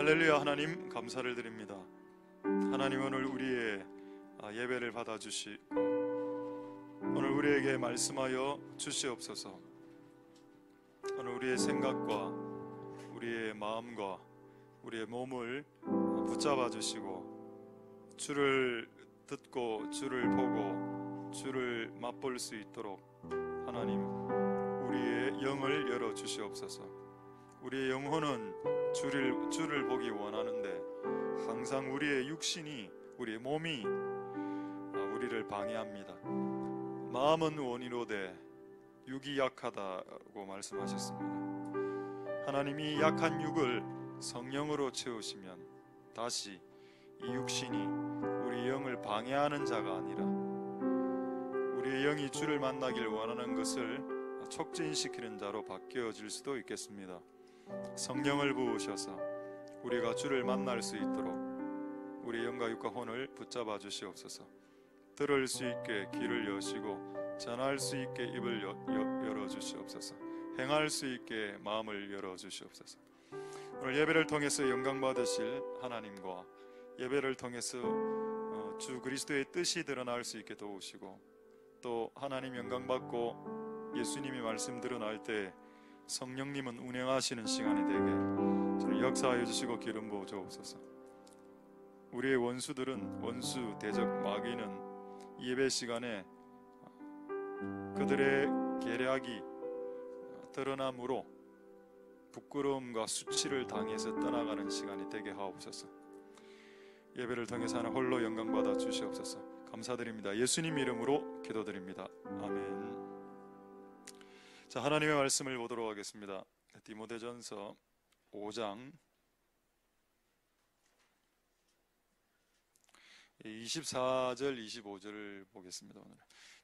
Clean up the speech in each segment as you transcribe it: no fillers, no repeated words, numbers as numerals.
할렐루야. 하나님 감사를 드립니다. 하나님 오늘 우리의 예배를 받아주시고 오늘 우리에게 말씀하여 주시옵소서. 오늘 우리의 생각과 우리의 마음과 우리의 몸을 붙잡아 주시고 주를 듣고 주를 보고 주를 맛볼 수 있도록 하나님 우리의 영을 열어 주시옵소서. 우리의 영혼은 주를 보기 원하는데 항상 우리의 육신이 우리의 몸이 우리를 방해합니다. 마음은 원이로되 육이 약하다고 말씀하셨습니다. 하나님이 약한 육을 성령으로 채우시면 다시 이 육신이 우리 영을 방해하는 자가 아니라 우리의 영이 주를 만나길 원하는 것을 촉진시키는 자로 바뀌어질 수도 있겠습니다. 성령을 부으셔서 우리가 주를 만날 수 있도록 우리 영과 육과 혼을 붙잡아 주시옵소서. 들을 수 있게 귀를 여시고 전할 수 있게 입을 열어 주시옵소서. 행할 수 있게 마음을 열어 주시옵소서. 오늘 예배를 통해서 영광 받으실 하나님과 예배를 통해서 주 그리스도의 뜻이 드러날 수 있게 도우시고 또 하나님 영광 받고 예수님이 말씀 드러날 때 성령님은 운행하시는 시간이 되게 저를 역사하여 주시고 기름 부어 주옵소서. 우리의 원수들은 원수 대적 마귀는 예배 시간에 그들의 계략이 드러남으로 부끄러움과 수치를 당해서 떠나가는 시간이 되게 하옵소서. 예배를 통해서 하나 홀로 영광 받아 주시옵소서. 감사드립니다. 예수님 이름으로 기도드립니다. 아멘. 자, 하나님의 말씀을 보도록 하겠습니다. 디모데전서 5장 24절 25절을 보겠습니다. 오늘.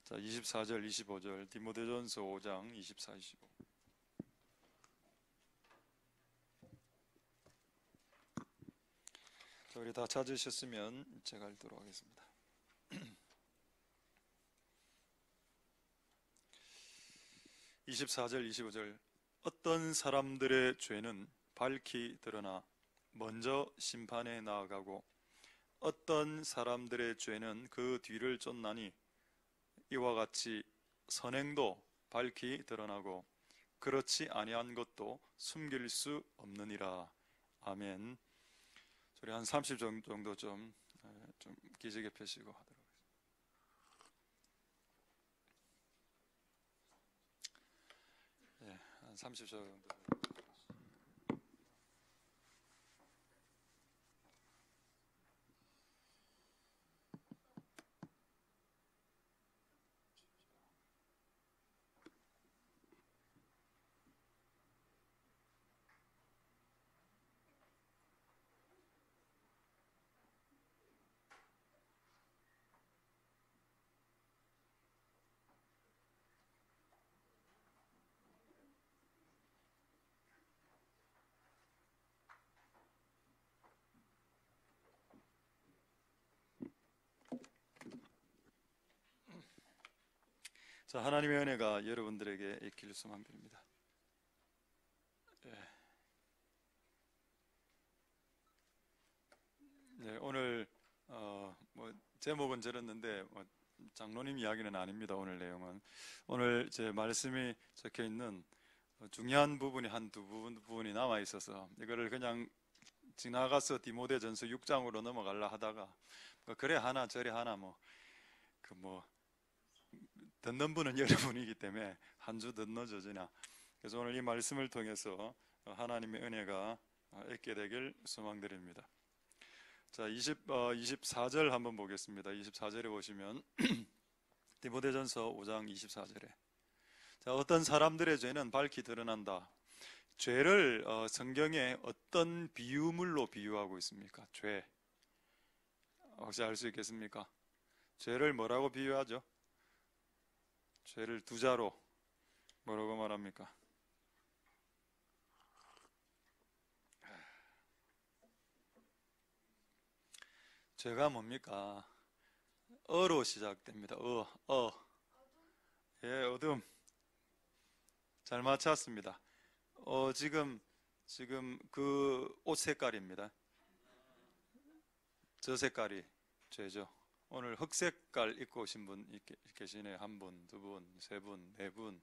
자, 24절 25절 디모데전서 5장 24, 25. 자, 우리 다 찾으셨으면 제가 읽도록 하겠습니다. 24절 25절 어떤 사람들의 죄는 밝히 드러나 먼저 심판에 나아가고 어떤 사람들의 죄는 그 뒤를 쫓나니 이와 같이 선행도 밝히 드러나고 그렇지 아니한 것도 숨길 수 없느니라. 아멘. 우리 한 30절 정도 좀 기지개 펴시고 하도록 하겠습니다. 네, 한 30절 정도. 자, 하나님의 은혜가 여러분들에게 있길 수만 빕니다. 네, 오늘 제목은 저랬는데 장로님 이야기는 아닙니다. 오늘 내용은 오늘 제 말씀이 적혀 있는 중요한 부분이 한두 부분이 남아 있어서 이거를 그냥 지나가서 디모데전서 6장으로 넘어가려 하다가 그래 하나 저래 하나 듣는 분은 여러분이기 때문에 한 주 늦어지나. 그래서 오늘 이 말씀을 통해서 하나님의 은혜가 있게 되길 소망드립니다. 자, 24절 한번 보겠습니다. 24절에 보시면 디모데전서 5장 24절에 자, 어떤 사람들의 죄는 밝히 드러난다. 죄를 성경에 어떤 비유물로 비유하고 있습니까? 죄 혹시 알 수 있겠습니까? 죄를 뭐라고 비유하죠? 죄를 두 자로 뭐라고 말합니까? 죄가 뭡니까? 어로 시작됩니다. 예, 어둠. 잘 맞췄습니다. 지금 지금 그 옷 색깔입니다. 저 색깔이 죄죠. 오늘 흑색깔 입고 오신 분 계시네요. 한 분, 두 분, 세 분, 네 분,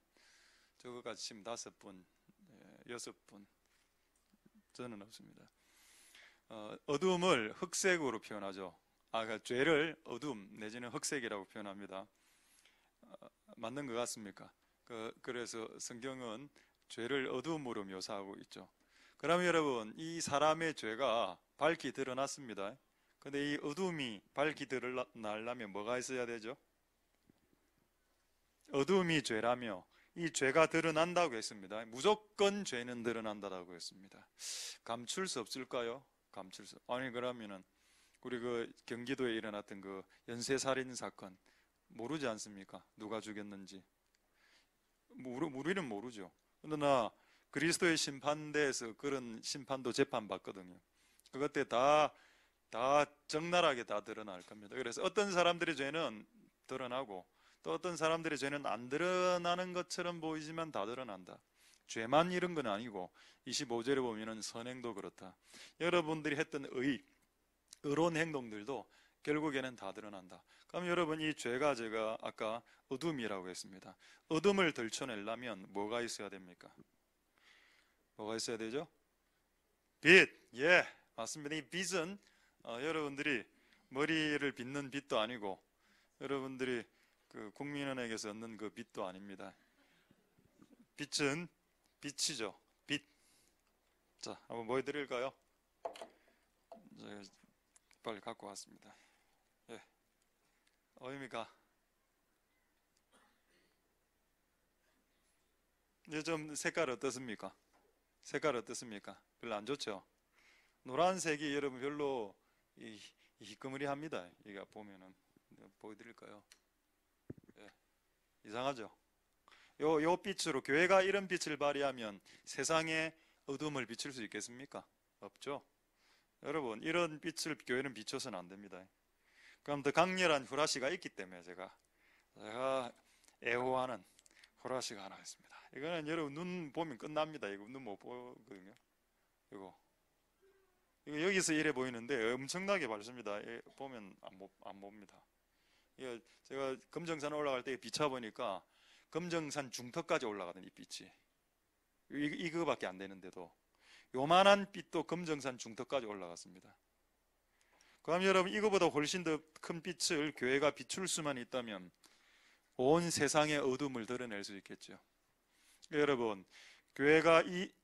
저거까지 지금 5분, 6분. 저는 없습니다. 어둠을 흑색으로 표현하죠. 그러니까 죄를 어둠 내지는 흑색이라고 표현합니다. 맞는 것 같습니까? 그래서 성경은 죄를 어둠으로 묘사하고 있죠. 그러면 여러분, 이 사람의 죄가 밝히 드러났습니다. 근데 이 어둠이 밝히 드러나려면 뭐가 있어야 되죠? 어둠이 죄라며 이 죄가 드러난다고 했습니다. 무조건 죄는 드러난다고 했습니다. 감출 수 없을까요? 감출 수. 아니 그러면은 우리 그 경기도에 일어났던 그 연쇄살인 사건 모르지 않습니까? 누가 죽였는지. 우리는 모르죠. 그러나 그리스도의 심판대에서 그런 심판도 재판받거든요. 그것 때 다 적나라하게 다 드러날 겁니다. 그래서 어떤 사람들의 죄는 드러나고 또 어떤 사람들의 죄는 안 드러나는 것처럼 보이지만 다 드러난다. 죄만 이런 건 아니고 25절에 보면은 선행도 그렇다. 여러분들이 했던 의로운 행동들도 결국에는 다 드러난다. 그럼 여러분, 이 죄가 제가 아까 어둠이라고 했습니다. 어둠을 들춰내려면 뭐가 있어야 됩니까? 뭐가 있어야 되죠? 빛. 예, 맞습니다. 이 빛은 여러분들이 머리를 빗는 빛도 아니고 여러분들이 그 국민은행에서 얻는 그 빛도 아닙니다. 빛은 빛이죠. 빛. 자, 한번 보여드릴까요? 빨리 갖고 왔습니다. 예, 어입니까? 이제 좀 색깔 어떻습니까? 색깔 어떻습니까? 별로 안 좋죠? 노란색이 여러분 별로 희끄무리합니다. 이거 보면은 보여드릴까요? 예, 이상하죠? 요 빛으로 교회가 이런 빛을 발휘하면 세상에 어둠을 비출 수 있겠습니까? 없죠. 여러분, 이런 빛을 교회는 비춰서는 안 됩니다. 그럼 더 강렬한 후라시가 있기 때문에 제가 애호하는 후라시가 하나 있습니다. 이거는 여러분 눈 보면 끝납니다. 이거 눈 못 보거든요. 이거 여기서 이래 보이는데 엄청나게 밝습니다. 보면 안 봅니다. 이거 제가 금정산 올라갈 때 비춰보니까 금정산 중턱까지 올라가던 이 빛이 이거밖에 안 되는데도 요만한 빛도 금정산 중턱까지 올라갔습니다. 그럼 여러분, 이거보다 훨씬 더 큰 빛을 교회가 비출 수만 있다면 온 세상의 어둠을 드러낼 수 있겠죠. 여러분,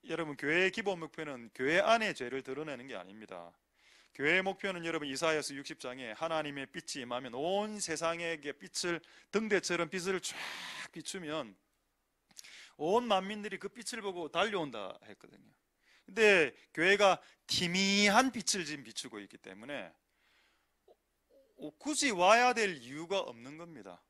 여러분 교회의 기본 목표는 교회 안의 죄를 드러내는 게 아닙니다. 교회의 목표는 여러분 이사야서 60장에 하나님의 빛이 임하면 온 세상에게 빛을 등대처럼 빛을 쫙 비추면 온 만민들이 그 빛을 보고 달려온다 했거든요. 근데 교회가 희미한 빛을 지금 비추고 있기 때문에 굳이 와야 될 이유가 없는 겁니다.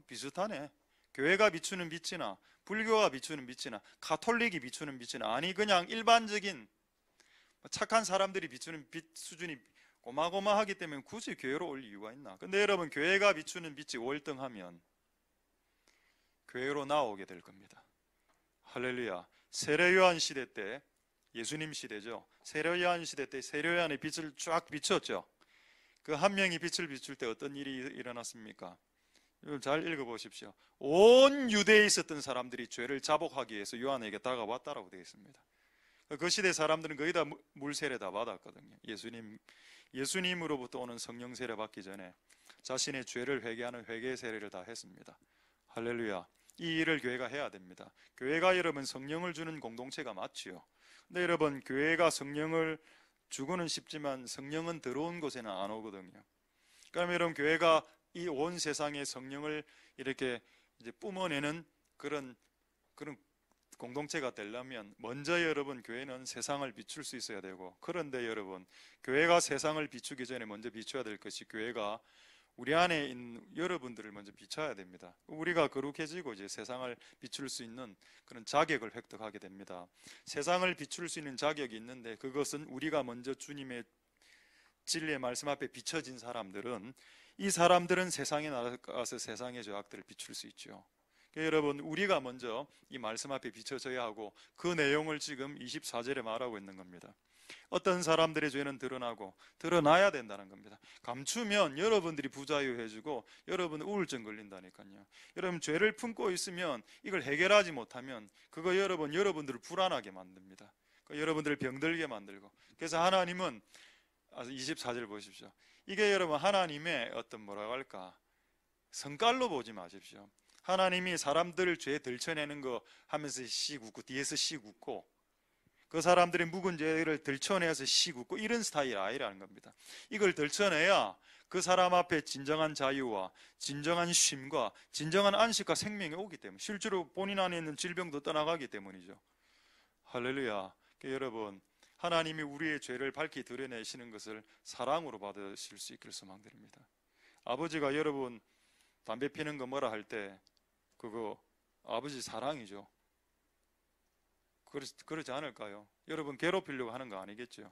비슷하네. 교회가 비추는 빛이나 불교가 비추는 빛이나 가톨릭이 비추는 빛이나 아니 그냥 일반적인 착한 사람들이 비추는 빛 수준이 고마고마하기 때문에 굳이 교회로 올 이유가 있나? 근데 여러분, 교회가 비추는 빛이 월등하면 교회로 나오게 될 겁니다. 할렐루야. 세례요한 시대 때, 예수님 시대죠. 세례요한 시대 때 세례요한의 빛을 쫙 비췄죠. 그 한 명이 빛을 비출 때 어떤 일이 일어났습니까? 잘 읽어보십시오. 온 유대에 있었던 사람들이 죄를 자복하기 위해서 요한에게 다가왔다라고 되어 있습니다. 그 시대 사람들은 거의 다 물 세례 다 받았거든요. 예수님으로부터 오는 성령 세례 받기 전에 자신의 죄를 회개하는 회개 세례를 다 했습니다. 할렐루야. 이 일을 교회가 해야 됩니다. 교회가 여러분 성령을 주는 공동체가 맞지요. 근데 여러분, 교회가 성령을 주고는 싶지만 성령은 들어온 곳에는 안 오거든요. 그러면 여러분, 교회가 이 온 세상의 성령을 이렇게 이제 뿜어내는 그런 공동체가 되려면 먼저 여러분, 교회는 세상을 비출 수 있어야 되고, 그런데 여러분, 교회가 세상을 비추기 전에 먼저 비춰야 될 것이 교회가 우리 안에 있는 여러분들을 먼저 비춰야 됩니다. 우리가 거룩해지고 이제 세상을 비출 수 있는 그런 자격을 획득하게 됩니다. 세상을 비출 수 있는 자격이 있는데 그것은 우리가 먼저 주님의 진리의 말씀 앞에 비춰진 사람들은 이 사람들은 세상에 나가서 세상의 죄악들을 비출 수 있죠. 여러분, 우리가 먼저 이 말씀 앞에 비춰져야 하고 그 내용을 지금 24절에 말하고 있는 겁니다. 어떤 사람들의 죄는 드러나고 드러나야 된다는 겁니다. 감추면 여러분들이 부자유해지고 여러분 우울증 걸린다니까요. 여러분, 죄를 품고 있으면 이걸 해결하지 못하면 그거 여러분들을 불안하게 만듭니다. 여러분들을 병들게 만들고. 그래서 하나님은 24절 보십시오. 이게 여러분 하나님의 어떤 뭐라고 할까, 성깔로 보지 마십시오. 하나님이 사람들 죄 들춰내는 거 하면서 씩 웃고 뒤에서 씩 웃고 그 사람들의 묵은 죄를 들춰내서 씩 웃고 이런 스타일 아니라는 겁니다. 이걸 들춰내야 그 사람 앞에 진정한 자유와 진정한 쉼과 진정한 안식과 생명이 오기 때문에, 실제로 본인 안에 있는 질병도 떠나가기 때문이죠. 할렐루야. 여러분, 하나님이 우리의 죄를 밝히 드러내시는 것을 사랑으로 받으실 수 있기를 소망드립니다. 아버지가 여러분 담배 피는 거 뭐라 할 때 그거 아버지 사랑이죠. 그러지 않을까요? 여러분 괴롭히려고 하는 거 아니겠죠?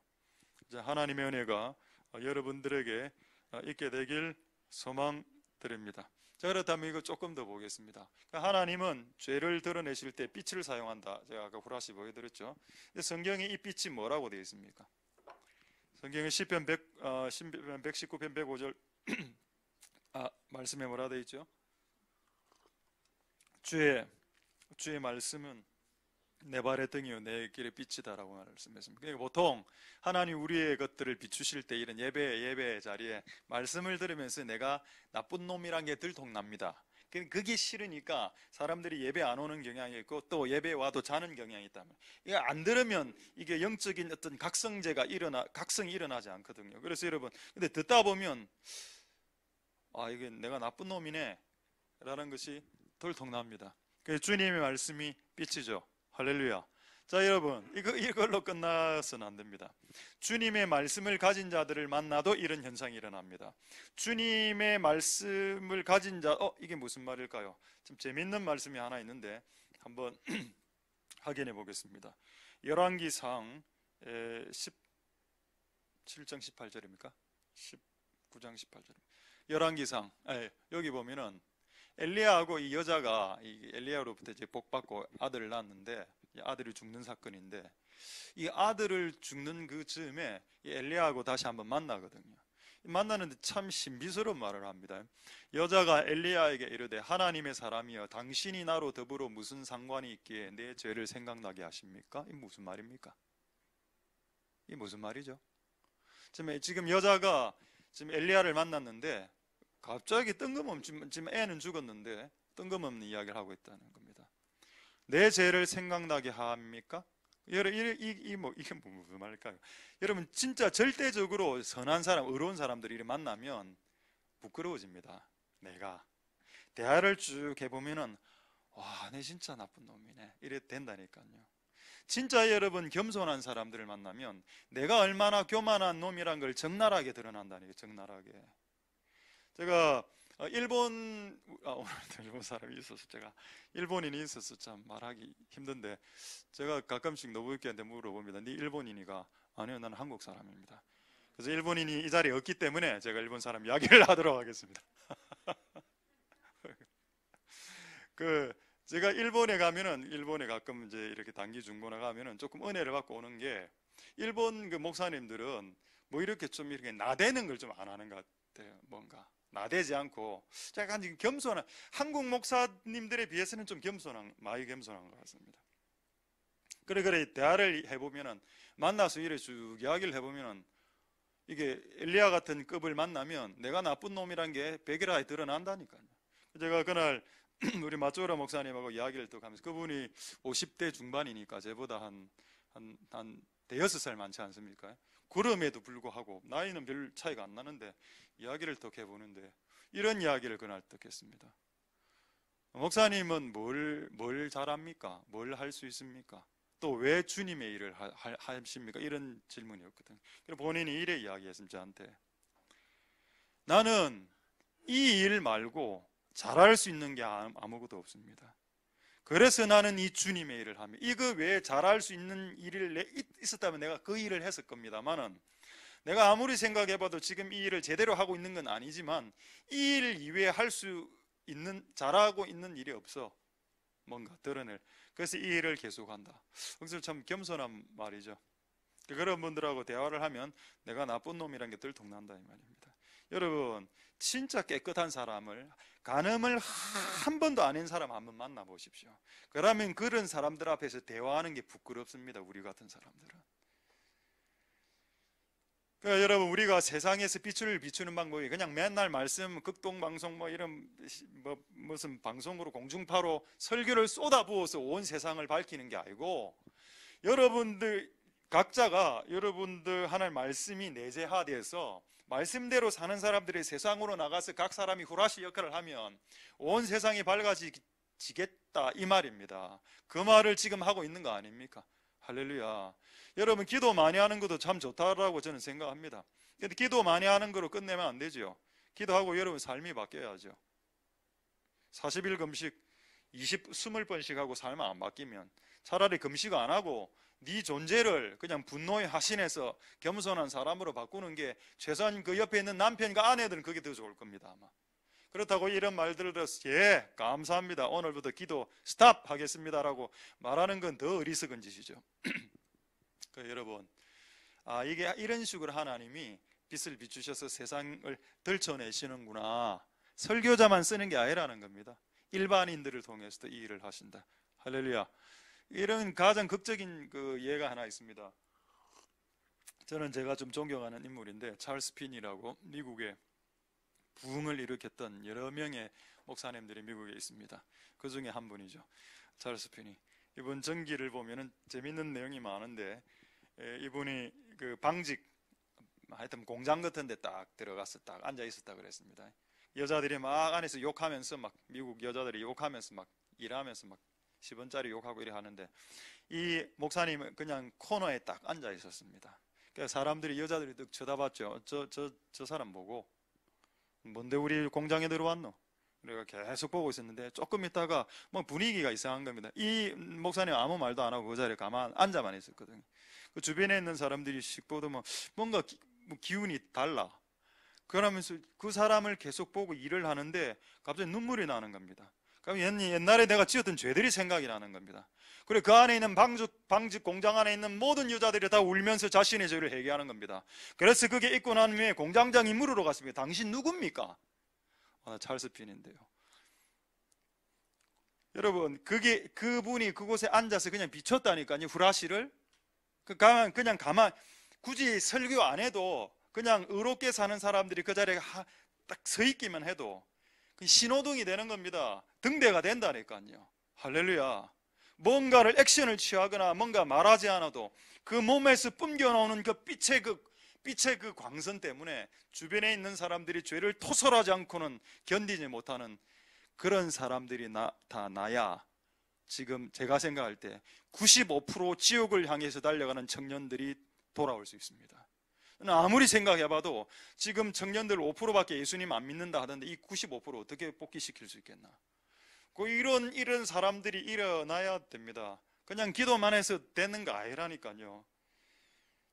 하나님의 은혜가 여러분들에게 있게 되길 소망드립니다. 자, 그렇다면 이거 조금 더 보겠습니다. 하나님은 죄를 드러내실 때 빛을 사용한다. 제가 아까 후라시 보여드렸죠. 성경에 이 빛이 뭐라고 되어 있습니까? 성경에 시편 119편 105절 말씀에 뭐라 되어 있죠? 주의 말씀은 내 발의 등이요 내 길의 빛이다라고 말씀했습니다. 그러니까 보통 하나님 우리의 것들을 비추실 때 이런 예배 자리에 말씀을 들으면서 내가 나쁜 놈이란 게 들통납니다. 그게 싫으니까 사람들이 예배 안 오는 경향이 있고 또 예배 와도 자는 경향이 있다면, 이거 안 들으면 이게 영적인 어떤 각성이 일어나지 않거든요. 그래서 여러분, 근데 듣다 보면 이게 내가 나쁜 놈이네 라는 것이 들통납니다. 그래서 주님의 말씀이 빛이죠. 할렐루야. 자, 여러분, 이걸로 끝나서는 안 됩니다. 주님의 말씀을 가진 자들을 만나도 이런 현상이 일어납니다. 주님의 말씀을 가진 자, 이게 무슨 말일까요? 좀 재밌는 말씀이 하나 있는데 한번 확인해 보겠습니다. 열왕기상 17장 18절입니까? 19장 18절. 열왕기상, 여기 보면은 엘리야하고 이 여자가 엘리야로부터 이제 복받고 아들을 낳았는데, 아들이 죽는 사건인데, 이 아들을 죽는 그 즈음에 엘리야하고 다시 한번 만나거든요. 만나는데 참 신비스러운 말을 합니다. 여자가 엘리야에게 이르되 하나님의 사람이여 당신이 나로 더불어 무슨 상관이 있기에 내 죄를 생각나게 하십니까? 이 무슨 말입니까? 이 무슨 말이죠? 지금 여자가 지금 엘리야를 만났는데 갑자기 뜬금없이, 지금 애는 죽었는데 뜬금없는 이야기를 하고 있다는 겁니다. 내 죄를 생각나게 합니까? 이게 무슨 말일까요? 여러분, 진짜 절대적으로 선한 사람, 의로운 사람들이 만나면 부끄러워집니다. 내가 대화를 쭉 해보면은 내 진짜 나쁜 놈이네 이래 된다니까요. 진짜 여러분, 겸손한 사람들을 만나면 내가 얼마나 교만한 놈이란 걸 적나라하게 드러난다니까요. 적나라하게. 제가 오늘도 일본 사람이 있어서, 제가 일본인이 있어서 참 말하기 힘든데, 제가 가끔씩 노부유키한테 물어봅니다. 네 일본인이가? 아니요, 나는 한국 사람입니다. 그래서 일본인이 이 자리에 없기 때문에 제가 일본 사람 이야기를 하도록 하겠습니다. 제가 일본에 가끔 이제 이렇게 단기 중보나 가면은 조금 은혜를 받고 오는 게, 일본 그 목사님들은 뭐 이렇게 좀 이렇게 나대는 걸 좀 안 하는 것 같아요. 뭔가 나대지 않고 약간 겸손한, 한국 목사님들에 비해서는 좀 많이 겸손한 것 같습니다. 그래 대화를 해보면은, 만나서 이래 쭉 이야기를 해보면은, 이게 엘리야 같은 급을 만나면 내가 나쁜 놈이란 게 백일하에 드러난다니까요. 제가 그날 우리 마쪼라 목사님하고 이야기를 또 하면서, 그분이 50대 중반이니까 저보다 한 대여섯 살 많지 않습니까? 그럼에도 불구하고 나이는 별 차이가 안 나는데 이야기를 또 해보는데 이런 이야기를 그날 듣겠습니다. 목사님은 뭘 잘합니까? 뭘 할 수 있습니까? 또 왜 주님의 일을 하십니까? 이런 질문이었거든요. 그래서 본인이 이래 이야기했습니다. 저한테, 나는 이 일 말고 잘할 수 있는 게 아무것도 없습니다. 그래서 나는 이 주님의 일을 합니다. 이거 외에 잘할 수 있는 일이 있었다면 내가 그 일을 했을 겁니다만은, 내가 아무리 생각해봐도 지금 이 일을 제대로 하고 있는 건 아니지만 이 일 이외에 할 수 있는, 잘하고 있는 일이 없어. 뭔가 드러낼. 그래서 이 일을 계속한다. 그래서 참 겸손한 말이죠. 그런 분들하고 대화를 하면 내가 나쁜 놈이란 게 들통난다 이 말입니다. 여러분, 진짜 깨끗한 사람을, 간음을 한 번도 안 한 사람 한번 만나보십시오. 그러면 그런 사람들 앞에서 대화하는 게 부끄럽습니다. 우리 같은 사람들은. 그러니까 여러분, 우리가 세상에서 빛을 비추는 방법이 그냥 맨날 말씀, 극동방송 이런 무슨 방송으로 공중파로 설교를 쏟아부어서 온 세상을 밝히는 게 아니고, 여러분들 각자가 여러분들 하나님 말씀이 내재화돼서 말씀대로 사는 사람들이 세상으로 나가서 각 사람이 후라시 역할을 하면 온 세상이 밝아지겠다 이 말입니다. 그 말을 지금 하고 있는 거 아닙니까? 할렐루야. 여러분, 기도 많이 하는 것도 참 좋다라고 저는 생각합니다. 근데 기도 많이 하는 거로 끝내면 안 되죠. 기도하고 여러분 삶이 바뀌어야죠. 40일 금식 20번씩 하고 삶 안 바뀌면 차라리 금식 안 하고 네 존재를 그냥 분노의 화신에서 겸손한 사람으로 바꾸는 게 최소한 그 옆에 있는 남편과 아내들은 그게 더 좋을 겁니다 아마. 그렇다고 이런 말들을 들어서 예 감사합니다 오늘부터 기도 스탑 하겠습니다라고 말하는 건 더 어리석은 짓이죠. 여러분, 이게 이런 식으로 하나님이 빛을 비추셔서 세상을 들춰내시는구나. 설교자만 쓰는 게 아니라는 겁니다. 일반인들을 통해서도 이 일을 하신다. 할렐루야. 이런 가장 극적인 그 예가 하나 있습니다. 저는 제가 좀 존경하는 인물인데 찰스 핀이라고 미국의 부흥을 일으켰던 여러 명의 목사님들이 미국에 있습니다. 그 중에 한 분이죠. 찰스 핀이. 이분 전기를 보면은 재밌는 내용이 많은데 이분이 그 방직 하여튼 공장 같은 데 딱 들어가서 딱 앉아 있었다 그랬습니다. 여자들이 막 안에서 욕하면서 막 미국 여자들이 욕하면서 막 일하면서 막 10원짜리 욕하고 이래 하는데 이 목사님은 그냥 코너에 딱 앉아 있었습니다. 그러니까 사람들이 여자들이 딱 쳐다봤죠. 저 사람 보고 뭔데 우리 공장에 들어왔노? 우리가 계속 보고 있었는데 조금 있다가 뭐 분위기가 이상한 겁니다. 이 목사님 아무 말도 안 하고 그 자리에 가만 앉아만 있었거든요. 그 주변에 있는 사람들이 씩 보더만 뭔가 기운이 달라. 그러면서 그 사람을 계속 보고 일을 하는데 갑자기 눈물이 나는 겁니다. 그럼 옛날에 내가 지었던 죄들이 생각이 나는 겁니다. 그래 그 안에 있는 방직 공장 안에 있는 모든 여자들이 다 울면서 자신의 죄를 회개하는 겁니다. 그래서 그게 있고 난 후에 공장장이 물으러 갔습니다. 당신 누굽니까? 찰스 핀인데요. 여러분, 그분이 그곳에 앉아서 그냥 비췄다니까요. 후라시를 그냥 가만 굳이 설교 안 해도 그냥 의롭게 사는 사람들이 그 자리에 딱 서 있기만 해도 신호등이 되는 겁니다. 등대가 된다니까요. 할렐루야. 뭔가를 액션을 취하거나 뭔가 말하지 않아도 그 몸에서 뿜겨 나오는 그 빛의 그 광선 때문에 주변에 있는 사람들이 죄를 토설하지 않고는 견디지 못하는 그런 사람들이 나야 지금 제가 생각할 때 95% 지옥을 향해서 달려가는 청년들이 돌아올 수 있습니다. 아무리 생각해봐도 지금 청년들 5%밖에 예수님 안 믿는다 하던데 이 95% 어떻게 복귀시킬 수 있겠나? 이런 사람들이 일어나야 됩니다. 그냥 기도만 해서 되는 거 아니라니까요.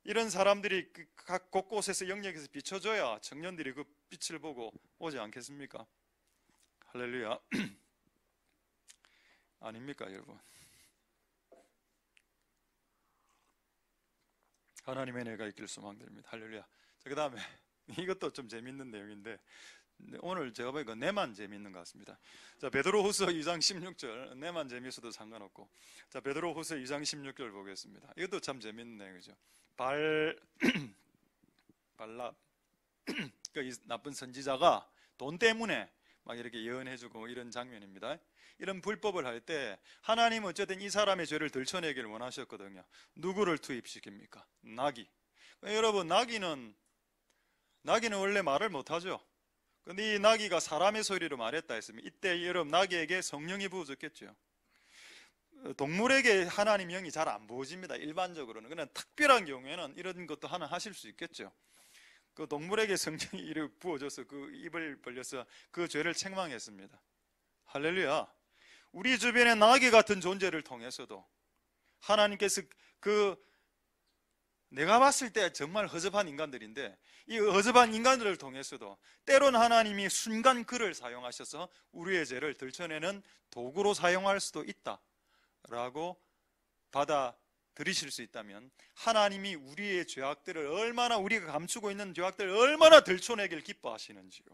이런 사람들이 각 곳곳에서 영역에서 비춰줘야 청년들이 그 빛을 보고 오지 않겠습니까? 할렐루야. 아닙니까 여러분? 하나님의 은혜가 있길 소망드립니다. 할렐루야. 그 다음에 이것도 좀 재밌는 내용인데 오늘 제가 보니까 내만 재밌는 것 같습니다. 자, 베드로후서 2장 16절 내만 재밌어도 상관없고, 자 베드로후서 2장 16절 보겠습니다. 이것도 참 재밌는 내용이죠. 발랍 그 나쁜 선지자가 돈 때문에 막 이렇게 예언해주고 이런 장면입니다. 이런 불법을 할 때 하나님은 어쨌든 이 사람의 죄를 들춰내기를 원하셨거든요. 누구를 투입시킵니까? 나귀. 여러분 나귀는 원래 말을 못하죠. 근데 이 나귀가 사람의 소리로 말했다 했으면 이때 여러분 나귀에게 성령이 부어졌겠죠. 동물에게 하나님 영이 잘 안 부어집니다. 일반적으로는. 그냥 특별한 경우에는 이런 것도 하나 하실 수 있겠죠. 그 동물에게 성령이 이렇게 부어져서 그 입을 벌려서 그 죄를 책망했습니다. 할렐루야. 우리 주변에 나귀 같은 존재를 통해서도 하나님께서 그 내가 봤을 때 정말 허접한 인간들인데 이 허접한 인간들을 통해서도 때론 하나님이 순간 그를 사용하셔서 우리의 죄를 들춰내는 도구로 사용할 수도 있다라고 받아들이실 수 있다면, 하나님이 우리의 죄악들을 얼마나, 우리가 감추고 있는 죄악들을 얼마나 들춰내길 기뻐하시는지요.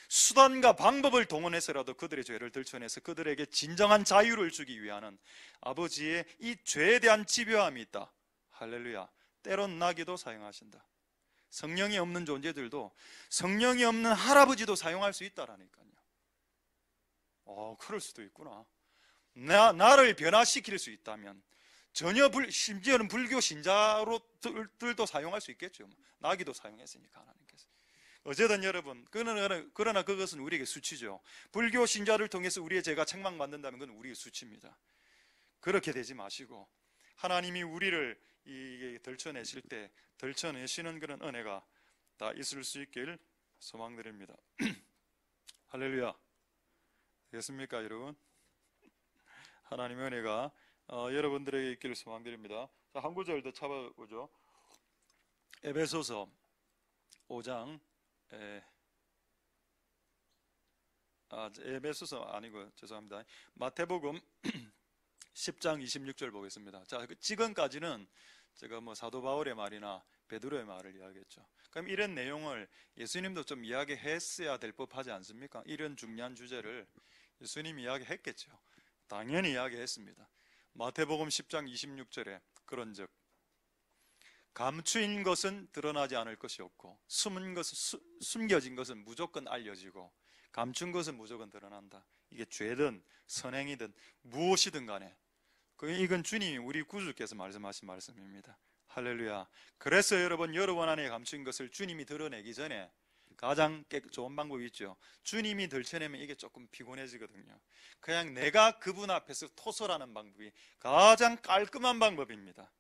수단과 방법을 동원해서라도 그들의 죄를 들춰내서 그들에게 진정한 자유를 주기 위한 아버지의 이 죄에 대한 집요함이 있다. 할렐루야. 때론 나귀도 사용하신다. 성령이 없는 존재들도, 성령이 없는 할아버지도 사용할 수 있다라니까요. 그럴 수도 있구나. 나를 변화시킬 수 있다면 전혀 심지어는 불교 신자로들도 사용할 수 있겠죠. 나귀도 사용했으니까 하나님께서. 어쨌든 여러분, 그러나 그것은 우리에게 수치죠. 불교 신자를 통해서 우리의 죄가 책망받는다면 그건 우리의 수치입니다. 그렇게 되지 마시고 하나님이 우리를 들춰내실 때 들춰내시는 그런 은혜가 다 있을 수 있길 소망드립니다. 할렐루야. 되겠습니까 여러분? 하나님의 은혜가 여러분들에게 있기를 소망드립니다. 자, 한 구절 더 찾아보죠. 에베소서 5장 에베소서 아니고 죄송합니다. 마태복음 10장 26절 보겠습니다. 자, 지금까지는 제가 사도 바울의 말이나 베드로의 말을 이야기했죠. 그럼 이런 내용을 예수님도 좀 이야기했어야 될 법하지 않습니까? 이런 중요한 주제를 예수님이 이야기했겠죠. 당연히 이야기했습니다. 마태복음 10장 26절에 그런즉 감추인 것은 드러나지 않을 것이 없고 숨겨진 것은 무조건 알려지고 감춘 것은 무조건 드러난다. 이게 죄든 선행이든 무엇이든 간에 이건 주님이 우리 구주께서 말씀하신 말씀입니다. 할렐루야. 그래서 여러분 안에 감춘 것을 주님이 드러내기 전에 가장 좋은 방법이 있죠. 주님이 들춰내면 이게 조금 피곤해지거든요. 그냥 내가 그분 앞에서 토설하는 방법이 가장 깔끔한 방법입니다.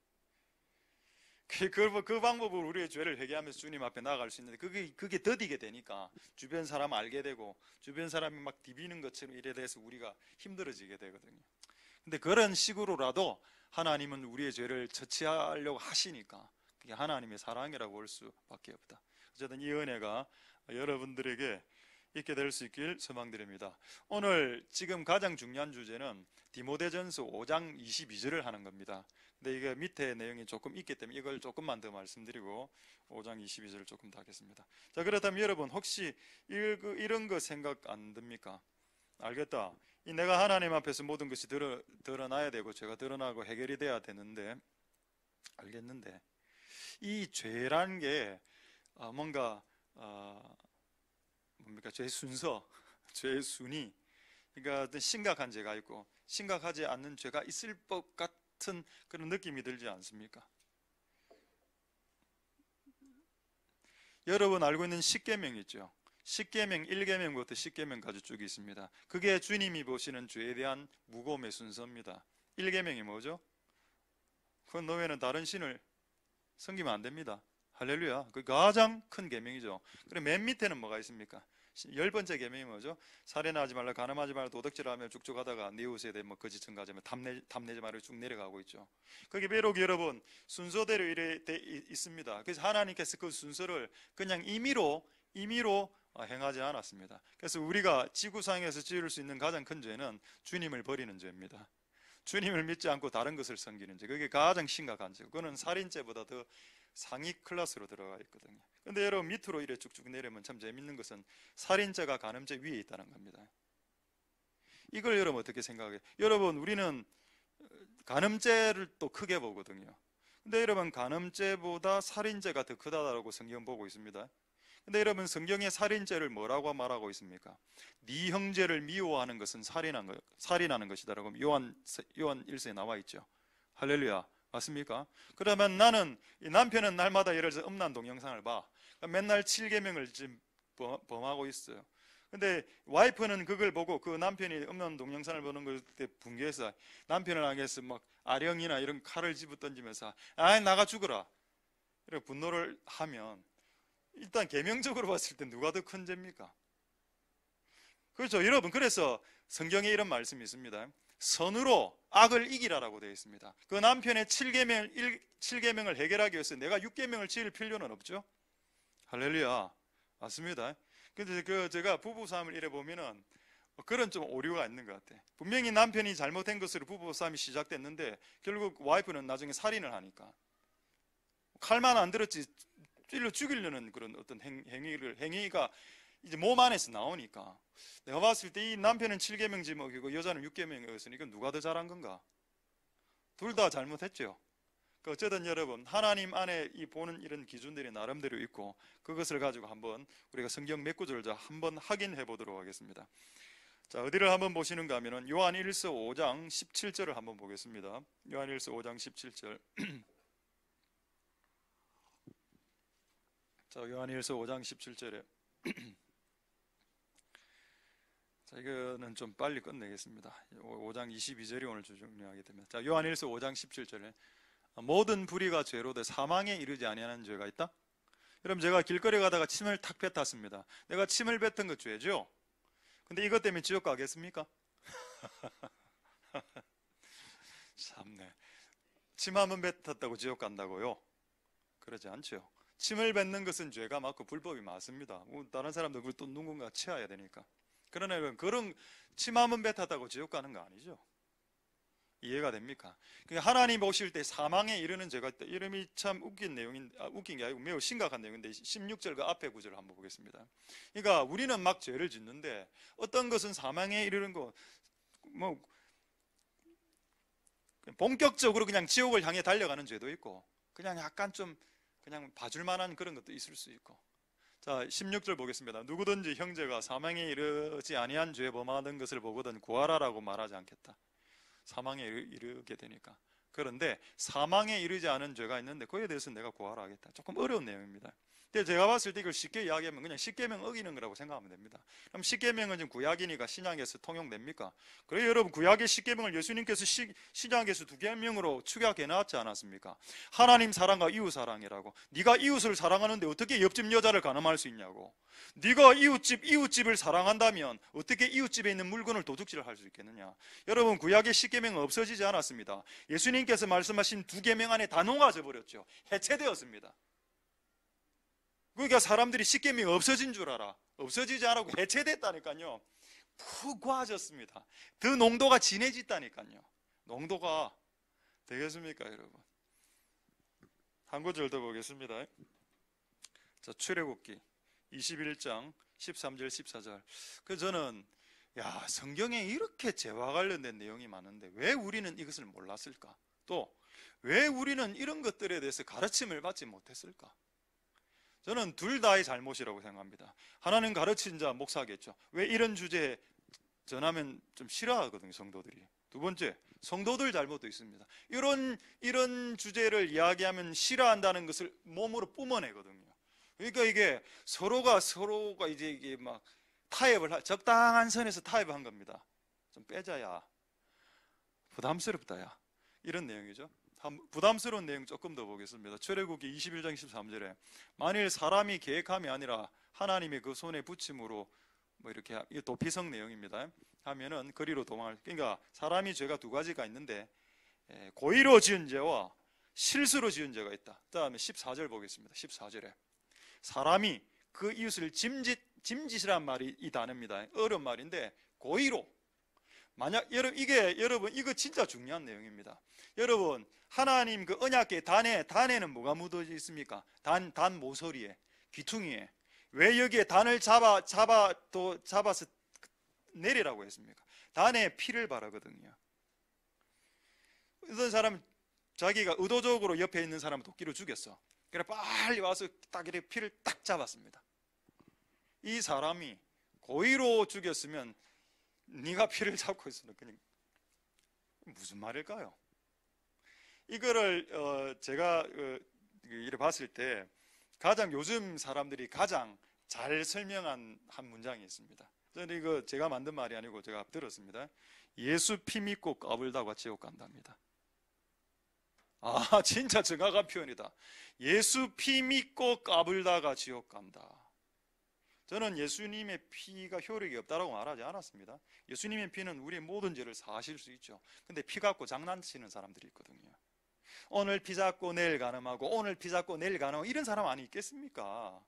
그 방법으로 우리의 죄를 회개하면서 주님 앞에 나아갈 수 있는데 그게 더디게 되니까 주변 사람 알게 되고 주변 사람이 막 디비는 것처럼 이래 돼서 우리가 힘들어지게 되거든요. 근데 그런 식으로라도 하나님은 우리의 죄를 처치하려고 하시니까 그게 하나님의 사랑이라고 볼 수밖에 없다. 어쨌든 이 은혜가 여러분들에게 있게 될 수 있길 소망드립니다. 오늘 지금 가장 중요한 주제는 디모데전서 5장 22절을 하는 겁니다. 근데 이게 밑에 내용이 조금 있기 때문에 이걸 조금만 더 말씀드리고 5장 22절을 조금 더 하겠습니다. 자, 그렇다면 여러분 혹시 이런 거 생각 안 듭니까? 알겠다. 내가 하나님 앞에서 모든 것이 드러나야 되고 죄가 드러나고 해결이 돼야 되는데, 알겠는데 이 죄라는 게 뭔가 뭡니까? 죄의 순서, 죄의 순위. 그러니까 어떤 심각한 죄가 있고 심각하지 않는 죄가 있을 것 같은 그런 느낌이 들지 않습니까? 여러분 알고 있는 십계명 있죠? 십계명 1계명부터 십계명까지 쭉 있습니다. 그게 주님이 보시는 죄에 대한 무거움의 순서입니다. 1계명이 뭐죠? 그건 너희는 다른 신을 섬기면 안 됩니다. 할렐루야. 그 가장 큰 계명이죠. 그럼 맨 밑에는 뭐가 있습니까? 10번째 계명이 뭐죠? 살인하지 말라, 간음하지 말라, 도둑질하며 쭉쭉 하다가 네 옷에 대해 거짓 증가하며 탐내지 말라 쭉 내려가고 있죠. 그게 비록 여러분 순서대로 이래 돼 있습니다. 그래서 하나님께서 그 순서를 그냥 임의로 행하지 않았습니다. 그래서 우리가 지구상에서 지을 수 있는 가장 큰 죄는 주님을 버리는 죄입니다. 주님을 믿지 않고 다른 것을 섬기는 죄, 그게 가장 심각한 죄. 그거는 살인죄보다 더 상위 클래스로 들어가 있거든요. 근데 여러분 밑으로 이래 쭉쭉 내려면 참 재밌는 것은 살인죄가 간음죄 위에 있다는 겁니다. 이걸 여러분 어떻게 생각해요? 여러분 우리는 간음죄를 또 크게 보거든요. 근데 여러분 간음죄보다 살인죄가 더 크다라고 성경 보고 있습니다. 근데 여러분 성경의 살인죄를 뭐라고 말하고 있습니까? 네 형제를 미워하는 것은 살인하는 것이다라고 요한 1서에 나와 있죠. 할렐루야. 맞습니까? 그러면 이 남편은 날마다 예를 들어서 음란 동영상을 봐. 맨날 7계명을 지금 범하고 있어요. 근데 와이프는 그걸 보고 그 남편이 음란 동영상을 보는 걸 때 분개해서 남편을 향해서 막 아령이나 이런 칼을 집어 던지면서 나가 죽어라 이렇게 분노를 하면 일단 계명적으로 봤을 때 누가 더 큰 죄입니까? 그렇죠 여러분. 그래서 성경에 이런 말씀이 있습니다. 선으로 악을 이기라라고 되어 있습니다. 그 남편의 7계명을 해결하기 위해서 내가 6계명을 지을 필요는 없죠. 할렐루야. 맞습니다. 근데 제가 부부싸움을 이래 보면은 그런 좀 오류가 있는 것 같아. 분명히 남편이 잘못된 것으로 부부싸움이 시작됐는데 결국 와이프는 나중에 살인을 하니까 칼만 안 들었지 찔러 죽이려는 그런 어떤 행위가 이제 몸 안에서 나오니까 내가 봤을 때 이 남편은 7계명 지먹이고 여자는 6계명이었으니까 누가 더 잘한 건가? 둘 다 잘못했죠. 어쨌든 여러분, 하나님 안에 이 보는 이런 기준들이 나름대로 있고 그것을 가지고 한번 우리가 성경 몇 구절을 한번 확인해 보도록 하겠습니다. 자, 어디를 한번 보시는가 하면은 요한일서 5장 17절을 한번 보겠습니다. 요한일서 5장 17절. 자, 요한일서 5장 17절에 자, 이거는 좀 빨리 끝내겠습니다. 5장 22절이 오늘 주중하게 됩니다. 자, 요한일서 5장 17절에 모든 불의가 죄로 돼 사망에 이르지 아니하는 죄가 있다? 여러분, 제가 길거리 가다가 침을 탁 뱉었습니다. 내가 침을 뱉은 거 죄죠? 근데 이것 때문에 지옥 가겠습니까? 참네. 침 한번 뱉었다고 지옥 간다고요? 그러지 않죠. 침을 뱉는 것은 죄가 맞고 불법이 맞습니다. 다른 사람도 그걸 또 누군가 치어야 되니까. 그러나 그런 침 한번 뱉었다고 지옥 가는 거 아니죠? 이해가 됩니까? 하나님 오실 때 사망에 이르는 죄가 있다. 이름이 참 웃긴 게 아니고 매우 심각한 내용인데 16절 그 앞에 구절을 한번 보겠습니다. 그러니까 우리는 막 죄를 짓는데 어떤 것은 사망에 이르는 거 뭐 본격적으로 그냥 지옥을 향해 달려가는 죄도 있고 그냥 약간 좀 그냥 봐줄 만한 그런 것도 있을 수 있고. 자, 16절 보겠습니다. 누구든지 형제가 사망에 이르지 아니한 죄 범하던 것을 보거든 구하라라고 말하지 않겠다. 사망에 이르게 되니까. 그런데 사망에 이르지 않은 죄가 있는데 그에 대해서는 내가 구하라 하겠다. 조금 어려운 내용입니다. 근데 제가 봤을 때 이걸 쉽게 이야기하면 그냥 10계명 어기는 거라고 생각하면 됩니다. 그럼 10계명은 지금 구약이니까 신약에서 통용됩니까? 그래요, 여러분, 구약의 10계명을 예수님께서 신약에서 2계명으로 축약해 놨지 않았습니까? 하나님 사랑과 이웃 사랑이라고. 네가 이웃을 사랑하는데 어떻게 옆집 여자를 간음할 수 있냐고. 네가 이웃집을 사랑한다면 어떻게 이웃집에 있는 물건을 도둑질을 할 수 있겠느냐. 여러분, 구약의 10계명은 없어지지 않았습니다. 예수님께서 말씀하신 2계명 안에 다 녹아져 버렸죠. 해체되었습니다. 그러니까 사람들이 10계명이 없어진 줄 알아. 없어지지 않고 해체됐다니까요. 푹 고아졌습니다. 더 농도가 진해졌다니까요. 농도가 되겠습니까, 여러분? 한 구절 더 보겠습니다. 자, 출애굽기 21장 13절 14절. 저는 성경에 이렇게 죄와 관련된 내용이 많은데 왜 우리는 이것을 몰랐을까? 또 왜 우리는 이런 것들에 대해서 가르침을 받지 못했을까? 저는 둘 다의 잘못이라고 생각합니다. 하나는 가르친 자, 목사겠죠. 왜 이런 주제에 전하면 좀 싫어하거든요, 성도들이. 두 번째, 성도들 잘못도 있습니다. 이런 주제를 이야기하면 싫어한다는 것을 몸으로 뿜어내거든요. 그러니까 이게 서로가 이제 이게 막 적당한 선에서 타협한 겁니다. 좀 빼자야. 부담스럽다야. 이런 내용이죠. 부담스러운 내용 조금 더 보겠습니다. 출애굽기 21장 13절에 만일 사람이 계획함이 아니라 하나님의 그 손에 붙임으로 뭐 이렇게 도피성 내용입니다. 하면은 거리로 도망할. 그러니까 사람이 죄가 두 가지가 있는데 고의로 지은 죄와 실수로 지은 죄가 있다. 그다음에 14절 보겠습니다. 14절에 사람이 그 이웃을 짐짓이란 말이 이 단어입니다. 어려운 말인데 고의로. 만약 여러분 이거 진짜 중요한 내용입니다. 여러분, 하나님 그 언약궤 단에는 뭐가 묻어져 있습니까? 단 모서리에, 귀퉁이에. 왜 여기에 단을 잡아서 내리라고 했습니까? 단에 피를 바르거든요. 어떤 사람 자기가 의도적으로 옆에 있는 사람을 도끼로 죽였어. 그래 빨리 와서 딱 이렇게 피를 딱 잡았습니다. 이 사람이 고의로 죽였으면 네가 피를 잡고 있으면 그냥 무슨 말일까요? 이거를 제가 이래 봤을 때 요즘 사람들이 가장 잘 설명한 한 문장이 있습니다. 저는 이거 제가 만든 말이 아니고 제가 들었습니다. 예수 피 믿고 까불다가 지옥 간답니다. 아, 진짜 정확한 표현이다. 예수 피 믿고 까불다가 지옥 간다. 저는 예수님의 피가 효력이 없다라고 말하지 않았습니다. 예수님의 피는 우리의 모든 죄를 사하실 수 있죠. 근데 피 갖고 장난치는 사람들이 있거든요. 오늘 피 잡고 내일 간음하고, 오늘 피 잡고 내일 간음하고, 이런 사람 아니 있겠습니까?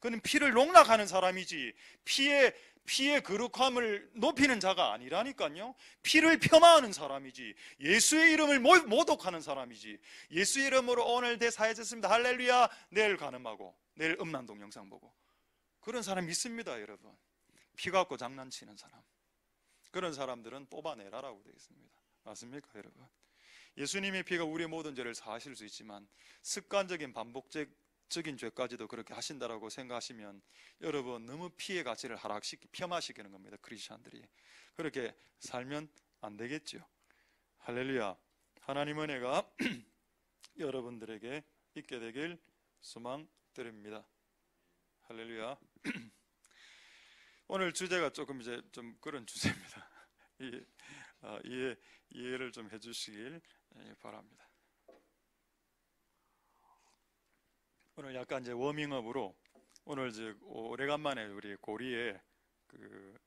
그는 피를 농락하는 사람이지 피의 거룩함을 높이는 자가 아니라니까요. 피를 폄하하는 사람이지, 예수의 이름을 모독하는 사람이지, 예수의 이름으로 오늘 대사해졌습니다 할렐루야, 내일 간음하고 내일 음란 동영상 보고, 그런 사람 있습니다. 여러분, 피 갖고 장난치는 사람, 그런 사람들은 뽑아내라라고 되어 있습니다. 맞습니까 여러분? 예수님의 피가 우리의 모든 죄를 사하실 수 있지만 습관적인 반복적인 죄까지도 그렇게 하신다라고 생각하시면 여러분 너무 피의 가치를 폄하시키는 겁니다. 크리스찬들이 그렇게 살면 안 되겠죠. 할렐루야. 하나님 은혜가 여러분들에게 있게 되길 소망드립니다. 할렐루야. 오늘 주제가 조금 이제 좀 그런 주제입니다. 이해를 좀 해주시길 바랍니다. 오늘 약간 이제 워밍업으로, 오늘 이제 오래간만에 우리 고리에 그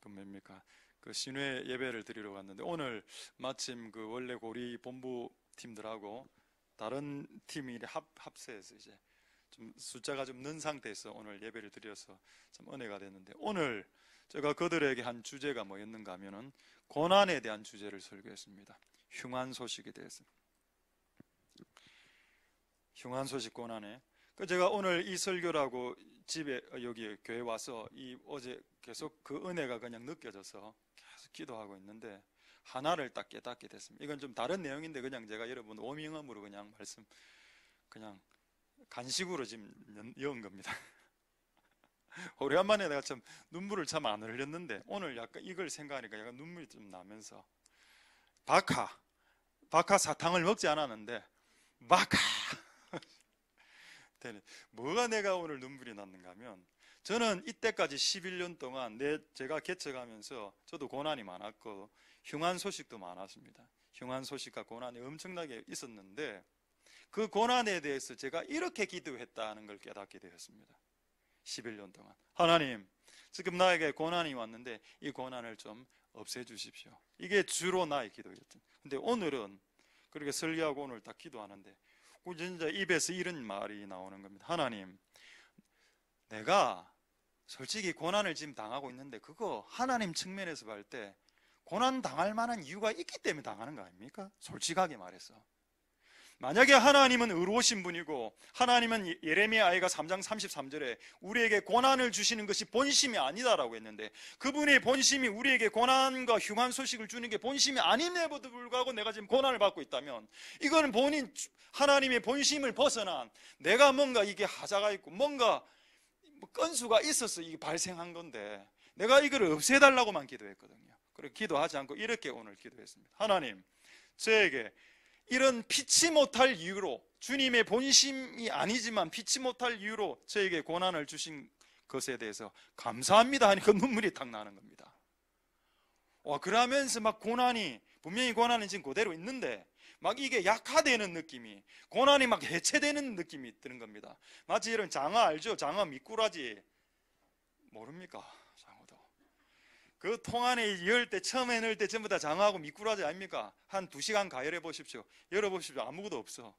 뭡니까, 그 신회 예배를 드리러 갔는데, 오늘 마침 그 원래 고리 본부 팀들하고 다른 팀이 합세해서 이제 좀 숫자가 좀 는 상태에서 오늘 예배를 드려서 참 은혜가 됐는데, 오늘 제가 그들에게 한 주제가 뭐였는가 하면은 고난에 대한 주제를 설교했습니다. 흉한 소식에 대해서. 흉한 소식, 고난에. 제가 오늘 이 설교라고 집에 여기 교회 와서 어제 계속 그 은혜가 그냥 느껴져서 계속 기도하고 있는데 하나를 딱 깨닫게 됐습니다. 이건 좀 다른 내용인데 그냥 제가 여러분 워밍업으로 그냥 그냥 간식으로 지금 여은 겁니다. 오래간만에 내가 참 눈물을 참 안 흘렸는데 오늘 약간 이걸 생각하니까 약간 눈물이 좀 나면서, 바카 사탕을 먹지 않았는데 바카 뭐가 내가 오늘 눈물이 났는가 하면, 저는 이때까지 11년 동안 제가 개척하면서 저도 고난이 많았고 흉한 소식도 많았습니다. 흉한 소식과 고난이 엄청나게 있었는데 그 고난에 대해서 제가 이렇게 기도했다는 걸 깨닫게 되었습니다. 11년 동안 하나님, 지금 나에게 고난이 왔는데 이 고난을 좀 없애주십시오. 이게 주로 나의 기도였죠. 근데 오늘은 그렇게 설교하고 오늘 딱 기도하는데 진짜 입에서 이런 말이 나오는 겁니다. 하나님, 내가 솔직히 고난을 지금 당하고 있는데 그거 하나님 측면에서 볼 때 고난 당할 만한 이유가 있기 때문에 당하는 거 아닙니까? 솔직하게 말해서. 만약에 하나님은 의로우신 분이고 하나님은 예레미야 아이가 3장 33절에 우리에게 고난을 주시는 것이 본심이 아니다라고 했는데, 그분의 본심이 우리에게 고난과 흉한 소식을 주는 게 본심이 아님에도 불구하고 내가 지금 고난을 받고 있다면 이거는 하나님의 본심을 벗어난 내가 뭔가 이게 하자가 있고 뭔가 건수가 있어서 이게 발생한 건데 내가 이걸 없애달라고만 기도했거든요. 그렇게 기도하지 않고 이렇게 오늘 기도했습니다. 하나님, 저에게 이런 피치 못할 이유로, 주님의 본심이 아니지만 피치 못할 이유로 저에게 고난을 주신 것에 대해서 감사합니다 하니까 눈물이 탁 나는 겁니다. 그러면서 막 분명히 고난은 지금 그대로 있는데 막 이게 약화되는 느낌이, 고난이 막 해체되는 느낌이 드는 겁니다. 마치 이런 장어 알죠? 장어 미꾸라지 모릅니까? 장어도 그 통 안에 열 때, 처음에 넣을 때 전부 다 장어하고 미꾸라지 아닙니까? 한 2시간 가열해 보십시오. 열어보십시오. 아무것도 없어.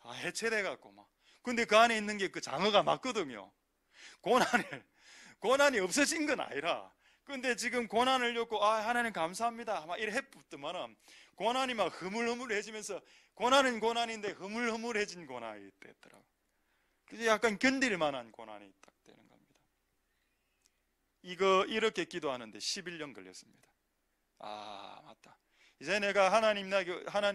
해체돼 갖고 막. 근데 그 안에 있는 게 그 장어가 맞거든요. 고난이 없어진 건 아니라, 근데 지금 고난을 겪고 하나님 감사합니다 막 이래 해붙더만은 고난이 막 흐물흐물해지면서, 고난은 고난인데 흐물흐물해진 고난이 됐더라고. 그래서 약간 견딜 만한 고난이 딱 되는 겁니다. 이렇게 기도하는데 11년 걸렸습니다. 맞다. 이제 내가 하나님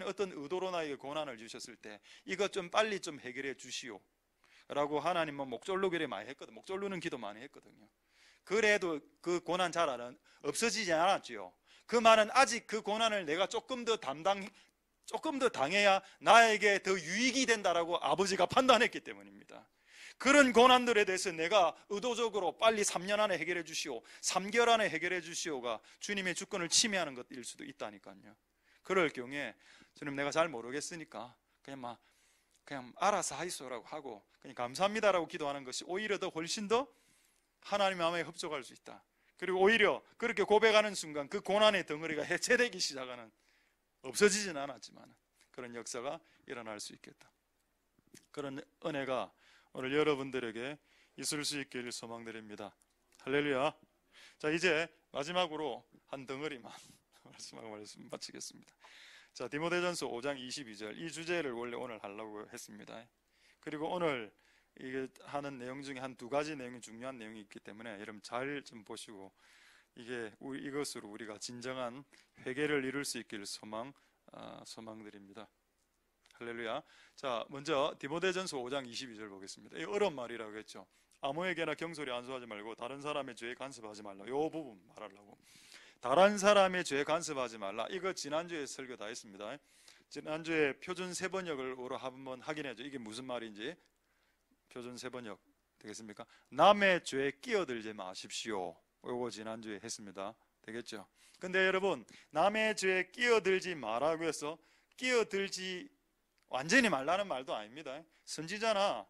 어떤 의도로 나에게 고난을 주셨을 때 이것 좀 빨리 좀 해결해 주시오 라고 하나님은 목졸로 기도 많이 했거든. 목졸르는 기도 많이 했거든요. 그래도 그 고난 잘 없어지지 않았지요. 그 말은 아직 그 고난을 내가 조금 더 당해야 나에게 더 유익이 된다라고 아버지가 판단했기 때문입니다. 그런 고난들에 대해서 내가 의도적으로 빨리 3년 안에 해결해 주시오, 3개월 안에 해결해 주시오가 주님의 주권을 침해하는 것일 수도 있다니까요. 그럴 경우에 주님, 내가 잘 모르겠으니까 그냥 그냥 알아서 하이소라고 하고 그냥 감사합니다라고 기도하는 것이 오히려 더 훨씬 더 하나님 마음에 흡족할 수 있다. 그리고 오히려 그렇게 고백하는 순간 그 고난의 덩어리가 해체되기 시작하는, 없어지진 않았지만 그런 역사가 일어날 수 있겠다. 그런 은혜가 오늘 여러분들에게 있을 수 있기를 소망드립니다. 할렐루야. 자, 이제 마지막으로 한 덩어리만 말씀 마치겠습니다. 자, 디모데전서 5장 22절, 이 주제를 원래 오늘 하려고 했습니다. 그리고 오늘 이게 하는 내용 중에 한 두 가지 내용이 중요한 내용이 있기 때문에 여러분 잘 좀 보시고 이것으로 우리가 진정한 회개를 이룰 수 있기를 소망드립니다. 할렐루야. 자, 먼저 디모데전서 5장 22절 보겠습니다. 이 어려운 말이라고 했죠. 아무에게나 경솔히 안수하지 말고 다른 사람의 죄에 간섭하지 말라. 이 부분 말하려고. 다른 사람의 죄에 간섭하지 말라. 이거 지난주에 설교 다 했습니다. 지난주에 표준 세번역으로 한번 확인해줘. 이게 무슨 말인지. 표준 세번역 되겠습니까? 남의 죄에 끼어들지 마십시오. 이거 지난주에 했습니다. 되겠죠? 근데 여러분, 남의 죄에 끼어들지 말라고 해서 끼어들지 완전히 말라는 말도 아닙니다. 선지자나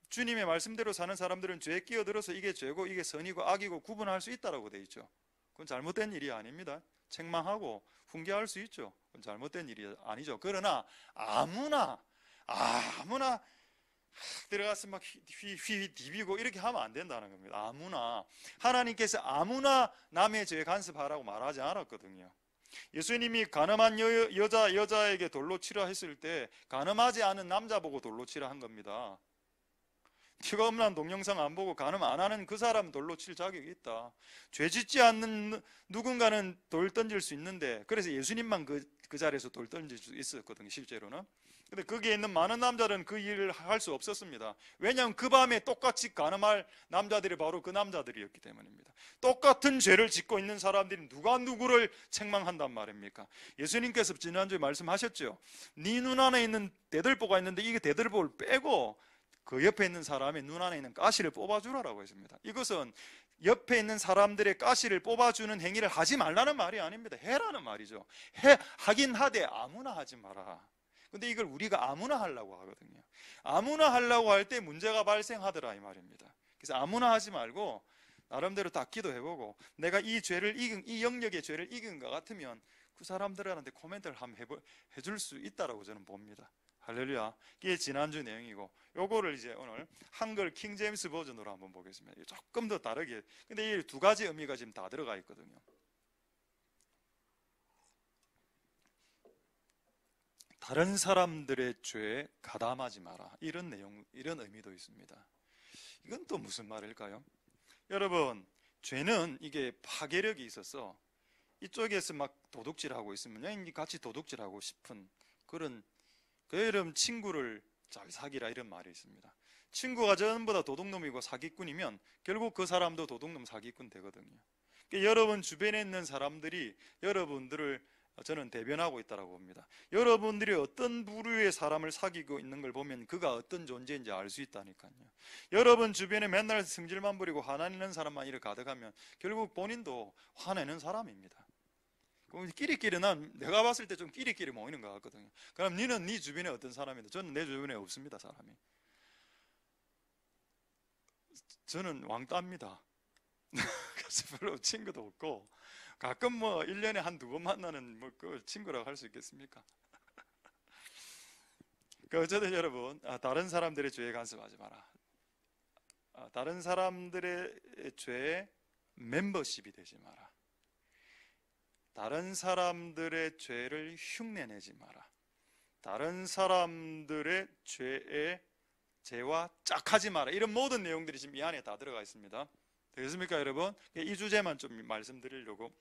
주님의 말씀대로 사는 사람들은 죄에 끼어들어서 이게 죄고 이게 선이고 악이고 구분할 수 있다라고 돼 있죠. 그건 잘못된 일이 아닙니다. 책망하고 훈계할 수 있죠. 그건 잘못된 일이 아니죠. 그러나 아무나 들어가서 막 휘휘 디비고 이렇게 하면 안 된다는 겁니다. 아무나. 하나님께서 아무나 남의 죄에 간섭하라고 말하지 않았거든요. 예수님이 가늠한 여자에게 돌로 치라 했을 때 가늠하지 않은 남자 보고 돌로 치라 한 겁니다. 티가 없는 동영상 안 보고 가늠 안 하는 그 사람 돌로 칠 자격이 있다. 죄 짓지 않는 누군가는 돌 던질 수 있는데, 그래서 예수님만 그 자리에서 돌 던질 수 있었거든요, 실제로는. 근데 거기에 있는 많은 남자들은 그 일을 할 수 없었습니다. 왜냐하면 그 밤에 똑같이 가늠할 남자들이 바로 그 남자들이었기 때문입니다. 똑같은 죄를 짓고 있는 사람들이 누가 누구를 책망한단 말입니까? 예수님께서 지난주에 말씀하셨죠. 네 눈 안에 있는 대들보가 있는데 이게 대들보를 빼고 그 옆에 있는 사람의 눈 안에 있는 가시를 뽑아주라라고 했습니다. 이것은 옆에 있는 사람들의 가시를 뽑아주는 행위를 하지 말라는 말이 아닙니다. 해라는 말이죠. 하긴 하되 아무나 하지 마라. 근데 이걸 우리가 아무나 하려고 하거든요. 아무나 하려고 할 때 문제가 발생하더라 이 말입니다. 그래서 아무나 하지 말고 나름대로 다 기도해보고 내가 이 죄를 이 영역의 죄를 이긴 것 같으면 그 사람들한테 코멘트를 한번 해줄 수 있다라고 저는 봅니다. 할렐루야. 이게 지난주 내용이고, 요거를 이제 오늘 한글 킹제임스 버전으로 한번 보겠습니다. 조금 더 다르게. 근데 이 두 가지 의미가 지금 다 들어가 있거든요. 다른 사람들의 죄에 가담하지 마라. 이런 내용, 이런 의미도 있습니다. 이건 또 무슨 말일까요? 여러분, 죄는 이게 파괴력이 있어서 이쪽에서 막 도둑질하고 있으면 같이 도둑질하고 싶은 그런, 여러분 친구를 잘 사귀라 이런 말이 있습니다. 친구가 전부 다 도둑놈이고 사기꾼이면 결국 그 사람도 도둑놈 사기꾼 되거든요. 그러니까 여러분 주변에 있는 사람들이 여러분들을 저는 대변하고 있다고 봅니다. 여러분들이 어떤 부류의 사람을 사귀고 있는 걸 보면 그가 어떤 존재인지 알 수 있다니까요. 여러분 주변에 맨날 승질만 부리고 화내는 사람만 이렇게 가득하면 결국 본인도 화내는 사람입니다. 끼리끼리는 내가 봤을 때 좀 끼리끼리 모이는 것 같거든요. 그럼 니는 네 주변에 어떤 사람인데? 저는 내 주변에 없습니다. 사람이. 저는 왕따입니다. 그래서 별로 친구도 없고 가끔 뭐 1년에 한두 번 만나는 뭐 그 친구라고 할 수 있겠습니까? 어쨌든 여러분, 다른 사람들의 죄에 간섭하지 마라. 다른 사람들의 죄에 멤버십이 되지 마라. 다른 사람들의 죄를 흉내내지 마라. 다른 사람들의 죄와 짝하지 마라. 이런 모든 내용들이 지금 이 안에 다 들어가 있습니다. 되겠습니까, 여러분? 이 주제만 좀 말씀드리려고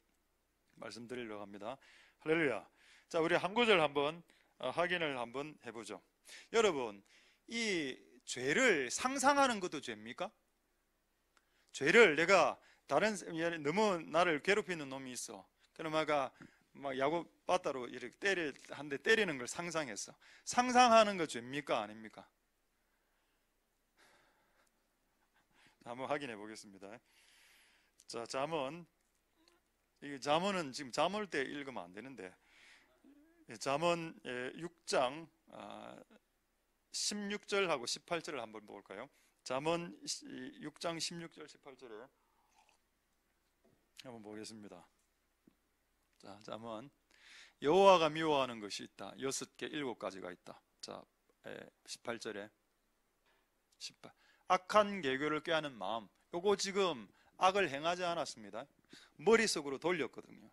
합니다. 할렐루야. 자, 우리 한 구절 한번 확인을 한번 해보죠. 여러분, 이 죄를 상상하는 것도 죄입니까? 죄를 내가 너무 나를 괴롭히는 놈이 있어. 그러다가 막 야구 바따로 이렇게 한 대 때리는 걸 상상했어. 상상하는 거 죄입니까? 아닙니까? 한번 확인해 보겠습니다. 자, 잠언은 지금 잠올 때 읽으면 안 되는데 잠언 6장 16절하고 18절을 한번 볼까요? 잠언 6장 16절 18절에 한번 보겠습니다. 자, 잠언 여호와가 미워하는 것이 있다. 6개 7가지가 있다. 자, 18절에 18. 악한 계교를 꾀하는 마음. 요거 지금 악을 행하지 않았습니다. 머릿속으로 돌렸거든요.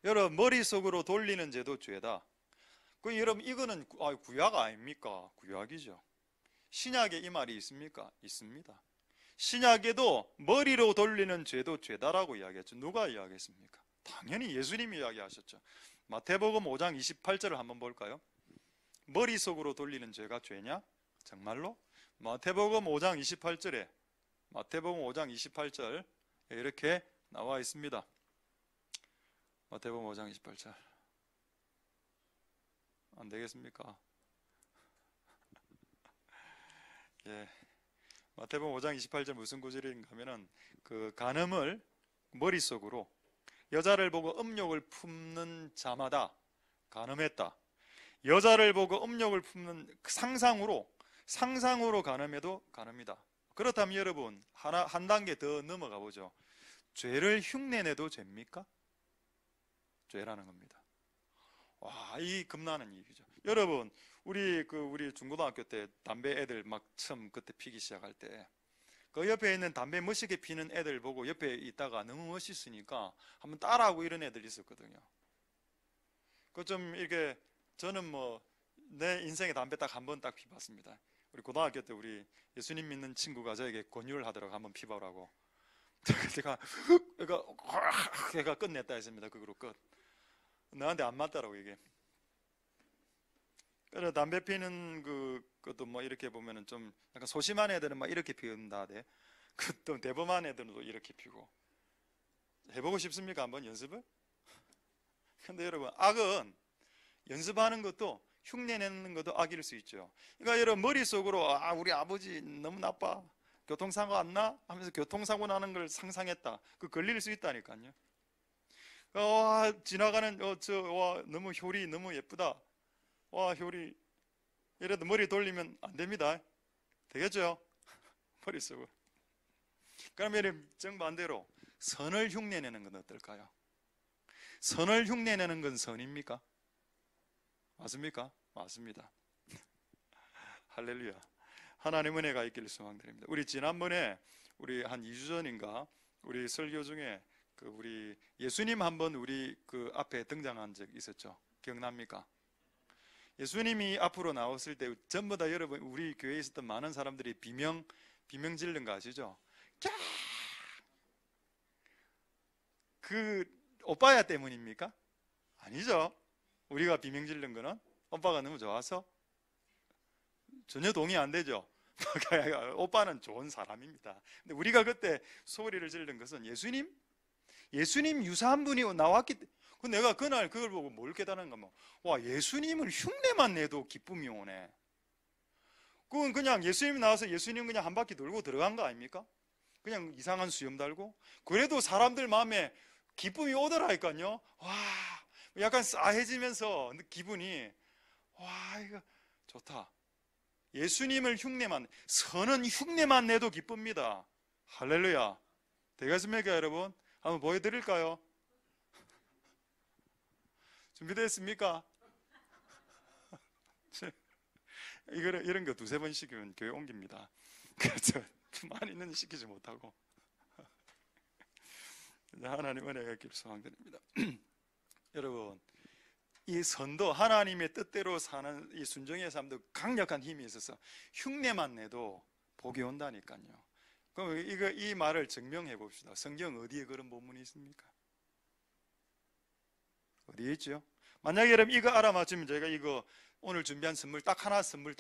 여러분, 머릿속으로 돌리는 죄도 죄다. 여러분, 이거는 구약 아닙니까? 구약이죠. 신약에 이 말이 있습니까? 있습니다. 신약에도 머리로 돌리는 죄도 죄다라고 이야기했죠. 누가 이야기했습니까? 당연히 예수님이 이야기하셨죠. 마태복음 5장 28절을 한번 볼까요? 머릿속으로 돌리는 죄가 죄냐? 정말로? 마태복음 5장 28절에 마태복음 5장 28절 이렇게 나와 있습니다. 마태복음 5장 28절 안 되겠습니까? 예, 마태복음 5장 28절 무슨 구절인가 하면은 그 간음을 머릿속으로 여자를 보고 음욕을 품는 자마다 간음했다. 여자를 보고 음욕을 품는 상상으로 간음해도 간음이다. 그렇다면 여러분 한 단계 더 넘어가 보죠. 죄를 흉내내도 죄입니까? 죄라는 겁니다. 와, 이 겁나는 얘기죠. 여러분, 우리 중고등학교 때 담배 애들 막 처음 그때 피기 시작할 때 그 옆에 있는 담배 멋있게 피는 애들 보고 옆에 있다가 너무 멋있으니까 한번 따라하고 이런 애들 있었거든요. 그 좀 이렇게 저는 뭐 내 인생에 담배 딱 한 번 딱 피봤습니다. 우리 고등학교 때 우리 예수님 믿는 친구가 저에게 권유를 하더라고. 한번 피보라고. 제가 끝냈다 했습니다. 그거로 끝. 나한테 안 맞더라고 이게. 그래, 담배 피는 그것도 뭐 이렇게 보면은 좀 약간 소심한 애들은 막 이렇게 피운다. 또 대범한 애들은 또 이렇게 피고. 해보고 싶습니까? 한번 연습을? 근데 여러분, 악은 연습하는 것도 흉내내는 것도 악일 수 있죠. 그러니까 여러분 머릿속으로 우리 아버지 너무 나빠. 교통사고 안 나? 하면서 교통사고 나는 걸 상상했다. 그 걸릴 수 있다니까요. 지나가는 너무 효리 너무 예쁘다. 효리 이래도 머리 돌리면 안 됩니다. 되겠죠? 머릿속으로. 그러면 정반대로 선을 흉내내는 건 어떨까요? 선을 흉내내는 건 선입니까? 맞습니까? 맞습니다. 할렐루야. 하나님 은혜가 있기를 소망드립니다. 우리 지난번에 우리 한 2주 전인가 우리 설교 중에 우리 예수님 한번 우리 앞에 등장한 적 있었죠. 기억납니까? 예수님이 앞으로 나왔을 때 전부 다 여러분 우리 교회에 있었던 많은 사람들이 비명 지르는 거 아시죠? 그 오빠야 때문입니까? 아니죠. 우리가 비명 지르는 거는 오빠가 너무 좋아서 전혀 동의 안 되죠. 오빠는 좋은 사람입니다. 근데 우리가 그때 소리를 지르는 것은 예수님 유사한 분이 나왔기 때문에. 내가 그날 그걸 보고 뭘 깨달았는가 하면 예수님을 흉내만 내도 기쁨이 오네. 그건 그냥 예수님 나와서 예수님 그냥 한 바퀴 돌고 들어간 거 아닙니까? 그냥 이상한 수염 달고. 그래도 사람들 마음에 기쁨이 오더라니까요. 약간 싸해지면서 기분이 이거 좋다. 예수님을 선은 흉내만 내도 기쁩니다. 할렐루야. 되겠습니까 여러분? 한번 보여드릴까요? 준비됐습니까? 이런 거 두세 번 시키면 교회 옮깁니다. 그래서 많이는 시키지 못하고. 하나님 은혜가 있기를 소망드립니다. 여러분, 이 선도 하나님의 뜻대로 사는 이 순종의 삶도 강력한 힘이 있어서 흉내만 내도 복이 온다니까요. 그럼 이 말을 증명해 봅시다. 성경 어디에 그런 본문이 있습니까? 어디에 있죠? 만약에 여러분 이거 알아맞으면 저희가 이거 오늘 준비한 선물 딱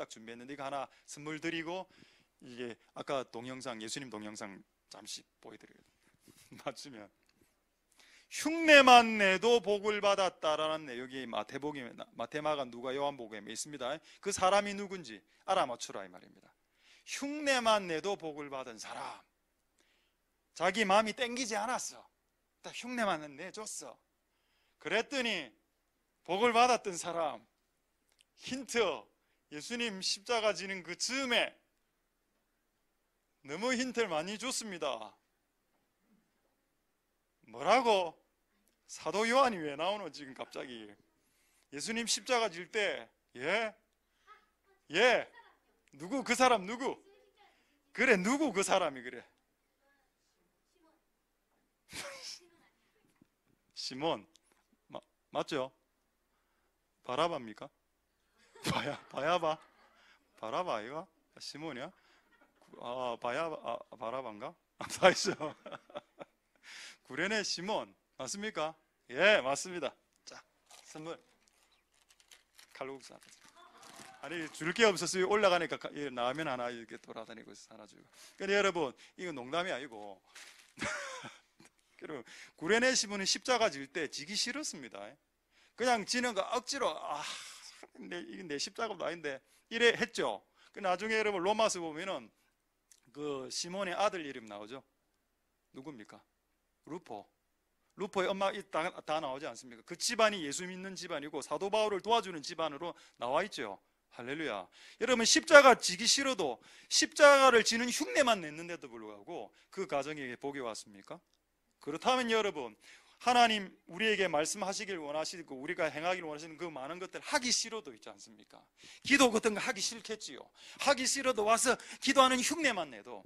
준비했는데 이거 하나 선물 드리고 이게 아까 동영상 예수님 동영상 잠시 보여드려요. 맞추면 흉내만 내도 복을 받았다라는 내용이 마태마가 누가 요한복음에 있습니다. 그 사람이 누군지 알아맞추라 이 말입니다. 흉내만 내도 복을 받은 사람. 자기 마음이 땡기지 않았어. 딱 흉내만 내줬어. 그랬더니 복을 받았던 사람. 힌트, 예수님 십자가 지는 그 즈음에 너무 힌트를 많이 줬습니다. 뭐라고? 사도 요한이 왜 나오노 지금 갑자기? 예수님 십자가 질 때 누구 그 사람 누구? 그래 누구 그 사람이 그래? 시몬 맞죠? 바라바입니까? 바라바 이거? 시몬이야? 바라바인가? 다 있어. 구레네 시몬 맞습니까? 예 맞습니다. 자 선물 칼국수 아니 줄 게 없었어요. 올라가니까 라면 하나 이렇게 돌아다니고 하나 주고. 근데 여러분 이거 농담이 아니고 구레네 시몬은 십자가 질 때 지기 싫었습니다. 그냥 지는 거 억지로 이게 내 십자가도 아닌데 이래 했죠. 그 나중에 여러분 로마서 보면은 그 시몬의 아들 이름 나오죠. 누굽니까? 루포의 엄마 다 나오지 않습니까? 그 집안이 예수 믿는 집안이고 사도 바울을 도와주는 집안으로 나와 있죠. 할렐루야. 여러분 십자가 지기 싫어도 십자가를 지는 흉내만 냈는데도 불구하고 그 가정에게 복이 왔습니까? 그렇다면 여러분 하나님 우리에게 말씀하시길 원하시고 우리가 행하길 원하시는 그 많은 것들 하기 싫어도 있지 않습니까? 기도 같은 거 하기 싫겠지요. 하기 싫어도 와서 기도하는 흉내만 내도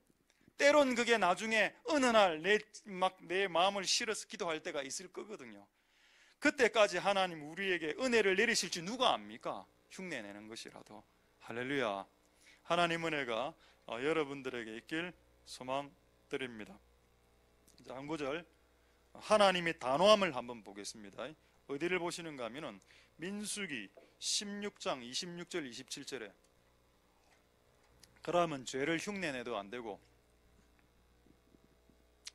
때론 그게 나중에 어느 날 내 마음을 실어서 기도할 때가 있을 거거든요. 그때까지 하나님 우리에게 은혜를 내리실지 누가 압니까? 흉내 내는 것이라도. 할렐루야. 하나님 은혜가 여러분들에게 있길 소망드립니다. 한 구절 하나님의 단호함을 한번 보겠습니다. 어디를 보시는가 하면은 민수기 16장 26절 27절에 그러면 죄를 흉내내도 안 되고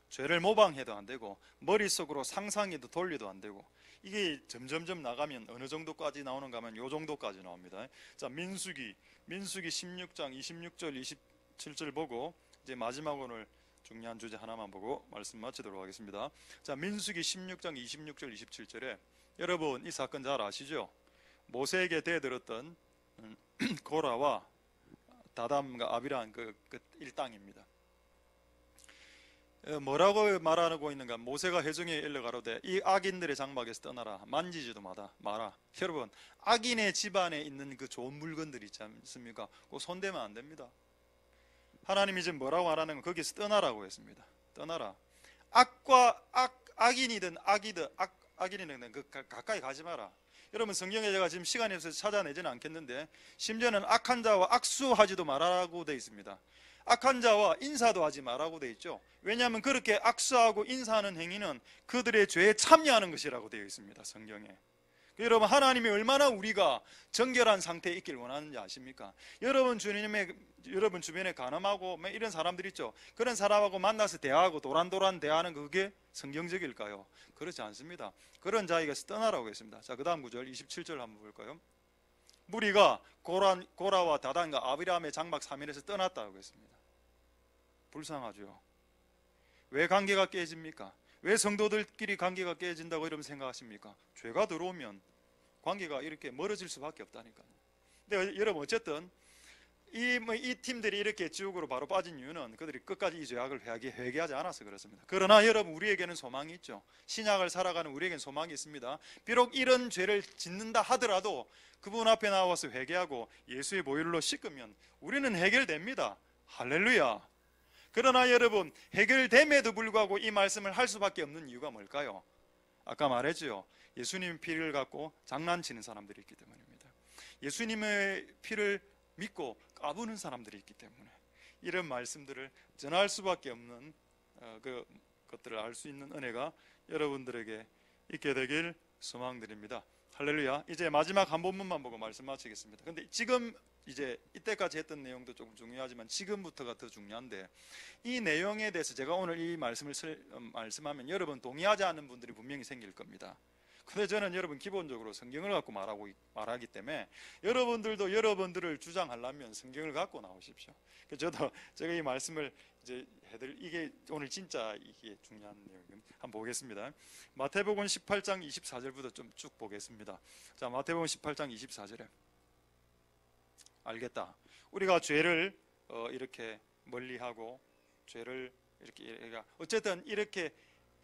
죄를 모방해도 안 되고 머릿속으로 상상해도 돌려도 안 되고 이게 점점점 나가면 어느 정도까지 나오는가 하면 요 정도까지 나옵니다. 자 민수기 16장 26절 27절 보고 이제 마지막 오늘 중요한 주제 하나만 보고 말씀 마치도록 하겠습니다. 자 민수기 16장 26절 27절에 여러분 이 사건 잘 아시죠? 모세에게 대들었던 고라와 다담과 아비란 그 일당입니다. 뭐라고 말하고 있는가? 모세가 회중에 일러가로되 이 악인들의 장막에서 떠나라 만지지도 마라. 여러분 악인의 집안에 있는 그 좋은 물건들 있지 않습니까? 그거 손대면 안 됩니다. 하나님이 지금 뭐라고 하라는 건 거기서 떠나라고 했습니다. 떠나라. 악인이든 악인이든 가까이 가지 마라. 여러분 성경에 제가 지금 시간이 없어서 찾아내지는 않겠는데 심지어는 악한 자와 악수하지도 말라고 되어 있습니다. 악한 자와 인사도 하지 말라고 되어 있죠. 왜냐하면 그렇게 악수하고 인사하는 행위는 그들의 죄에 참여하는 것이라고 되어 있습니다. 성경에. 여러분 하나님이 얼마나 우리가 정결한 상태에 있길 원하는지 아십니까? 여러분 주변에 가늠하고 이런 사람들 있죠. 그런 사람하고 만나서 대화하고 도란도란 대화하는 그게 성경적일까요? 그렇지 않습니다. 그런 자에게서 떠나라고 했습니다. 자, 그 다음 구절 27절 한번 볼까요? 무리가 고라와 다단과 아비람의 장막 3일에서 떠났다고 했습니다. 불쌍하죠. 왜 관계가 깨집니까? 왜 성도들끼리 관계가 깨진다고 여러분 생각하십니까? 죄가 들어오면 관계가 이렇게 멀어질 수밖에 없다니까요. 근데 여러분 어쨌든 이 팀들이 이렇게 지옥으로 바로 빠진 이유는 그들이 끝까지 이 죄악을 회개하지 않아서 그렇습니다. 그러나 여러분 우리에게는 소망이 있죠. 신약을 살아가는 우리에게는 소망이 있습니다. 비록 이런 죄를 짓는다 하더라도 그분 앞에 나와서 회개하고 예수의 보혈로 씻으면 우리는 해결됩니다. 할렐루야. 그러나 여러분 해결됨에도 불구하고 이 말씀을 할 수밖에 없는 이유가 뭘까요? 아까 말했죠. 예수님의 피를 갖고 장난치는 사람들이 있기 때문입니다. 예수님의 피를 믿고 까부는 사람들이 있기 때문에 이런 말씀들을 전할 수밖에 없는 것들을 알 수 있는 은혜가 여러분들에게 있게 되길 소망드립니다. 할렐루야. 이제 마지막 한 본문만 보고 말씀 마치겠습니다. 근데 지금 이제 이때까지 했던 내용도 조금 중요하지만 지금부터가 더 중요한데 이 내용에 대해서 제가 오늘 이 말씀을 말씀하면 여러분 동의하지 않는 분들이 분명히 생길 겁니다. 근데 저는 여러분 기본적으로 성경을 갖고 말하기 때문에 여러분들도 여러분들을 주장하려면 성경을 갖고 나오십시오. 제가 이 말씀을 이제 이게 오늘 진짜 이게 중요한 내용입니다. 한번 보겠습니다. 마태복음 18장 24절부터 좀 쭉 보겠습니다. 자, 마태복음 18장 24절에 알겠다. 우리가 죄를 이렇게 멀리하고 죄를 이렇게 어쨌든 이렇게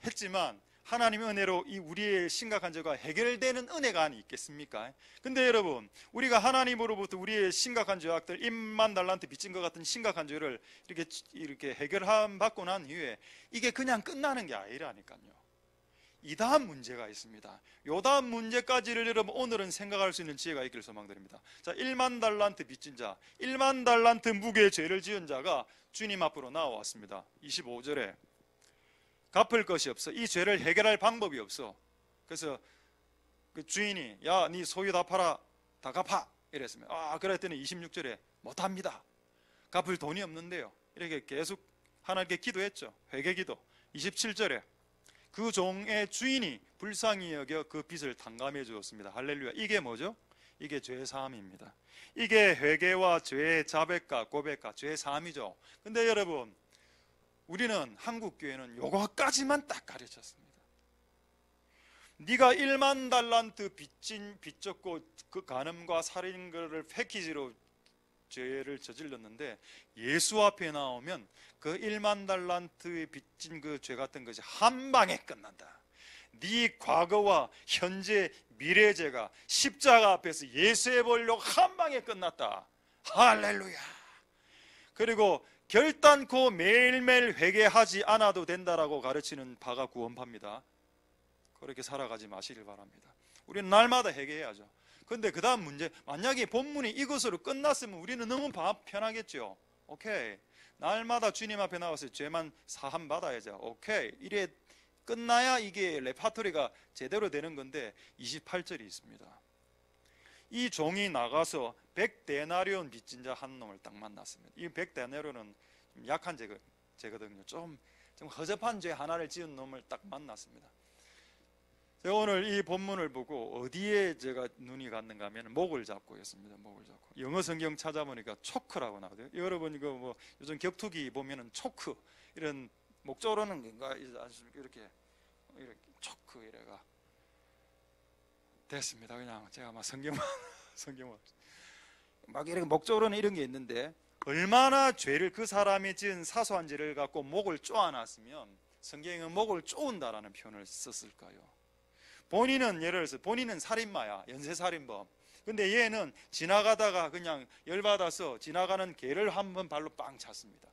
했지만 하나님의 은혜로 이 우리의 심각한 죄가 해결되는 은혜가 아니 있겠습니까? 근데 여러분, 우리가 하나님으로부터 우리의 심각한 죄악들 1만 달란트 빚진 것 같은 심각한 죄를 이렇게 해결함 받고 난 이후에 이게 그냥 끝나는 게 아니라니까요. 이 다음 문제가 있습니다. 요 다음 문제까지를 여러분 오늘은 생각할 수 있는 지혜가 있기를 소망드립니다. 자, 1만 달란트 빚진 자, 1만 달란트 무게의 죄를 지은 자가 주님 앞으로 나와왔습니다. 25절에 갚을 것이 없어. 이 죄를 해결할 방법이 없어. 그래서 그 주인이 야, 네 소유 다 팔아, 다 갚아 이랬습니다. 그랬더니 26절에 못합니다. 갚을 돈이 없는데요. 이렇게 계속 하나님께 기도했죠. 회개기도. 27절에 그 종의 주인이 불쌍히 여겨 그 빚을 탕감해 주었습니다. 할렐루야. 이게 뭐죠? 이게 죄 사함입니다. 이게 회개와 죄의 자백과 고백과 죄 사함이죠. 근데 여러분, 우리는 한국 교회는 요거까지만 딱 가르쳤습니다. 네가 1만 달란트 빚졌고 그 간음과 살인거를 패키지로 죄를 저질렀는데 예수 앞에 나오면 그 1만 달란트에 빚진 그 죄 같은 것이 한 방에 끝난다. 네 과거와 현재 미래 죄가 십자가 앞에서 예수해 보려고 한 방에 끝났다. 할렐루야. 그리고 결단코 매일매일 회개하지 않아도 된다라고 가르치는 바가 구원파입니다. 그렇게 살아가지 마시길 바랍니다. 우리는 날마다 회개해야죠. 그런데 그 다음 문제, 만약에 본문이 이것으로 끝났으면 우리는 너무 편하겠죠. 오케이, 날마다 주님 앞에 나와서 죄만 사함 받아야죠. 오케이, 이래 끝나야 이게 레파토리가 제대로 되는 건데 28절이 있습니다. 이 종이 나가서 100데나리온 빚진 자 한 놈을 딱 만났습니다. 이 100데나리온은 약한 죄거든요. 좀 허접한 죄 하나를 지은 놈을 딱 만났습니다. 제가 오늘 이 본문을 보고 어디에 제가 눈이 갔는가 하면 목을 잡고 있습니다. 목을 잡고. 영어 성경 찾아보니까 초크라고 나오거든요. 여러분 이거 뭐 요즘 격투기 보면은 초크 이런 목 조르는 건가 이렇게 초크 이래가 됐습니다. 그냥 제가 막 성경만 막 이렇게 목 조르는 이런 게 있는데 얼마나 죄를 그 사람이 지은 사소한 죄를 갖고 목을 쪼아놨으면 성경은 목을 쪼은다라는 표현을 썼을까요? 본인은 예를 들어서 본인은 살인마야, 연쇄살인범. 근데 얘는 지나가다가 그냥 열받아서 지나가는 개를 한번 발로 빵 찼습니다.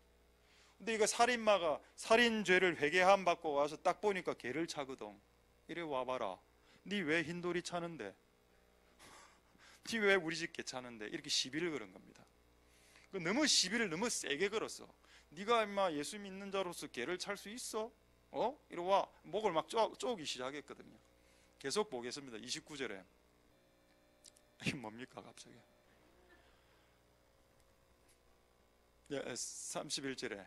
근데 이거 살인마가 살인죄를 회개함 받고 와서 딱 보니까 개를 차거든. 이래 와봐라. 니 왜 흰돌이 차는데? 니 왜 우리 집 개 차는데? 이렇게 시비를 걸은 겁니다. 너무 시비를 너무 세게 걸었어. 네가 임마 예수 믿는 자로서 개를 찰 수 있어? 이리 와. 목을 막 쪼기 시작했거든요. 계속 보겠습니다. 29절에 이게 뭡니까 갑자기? 31절에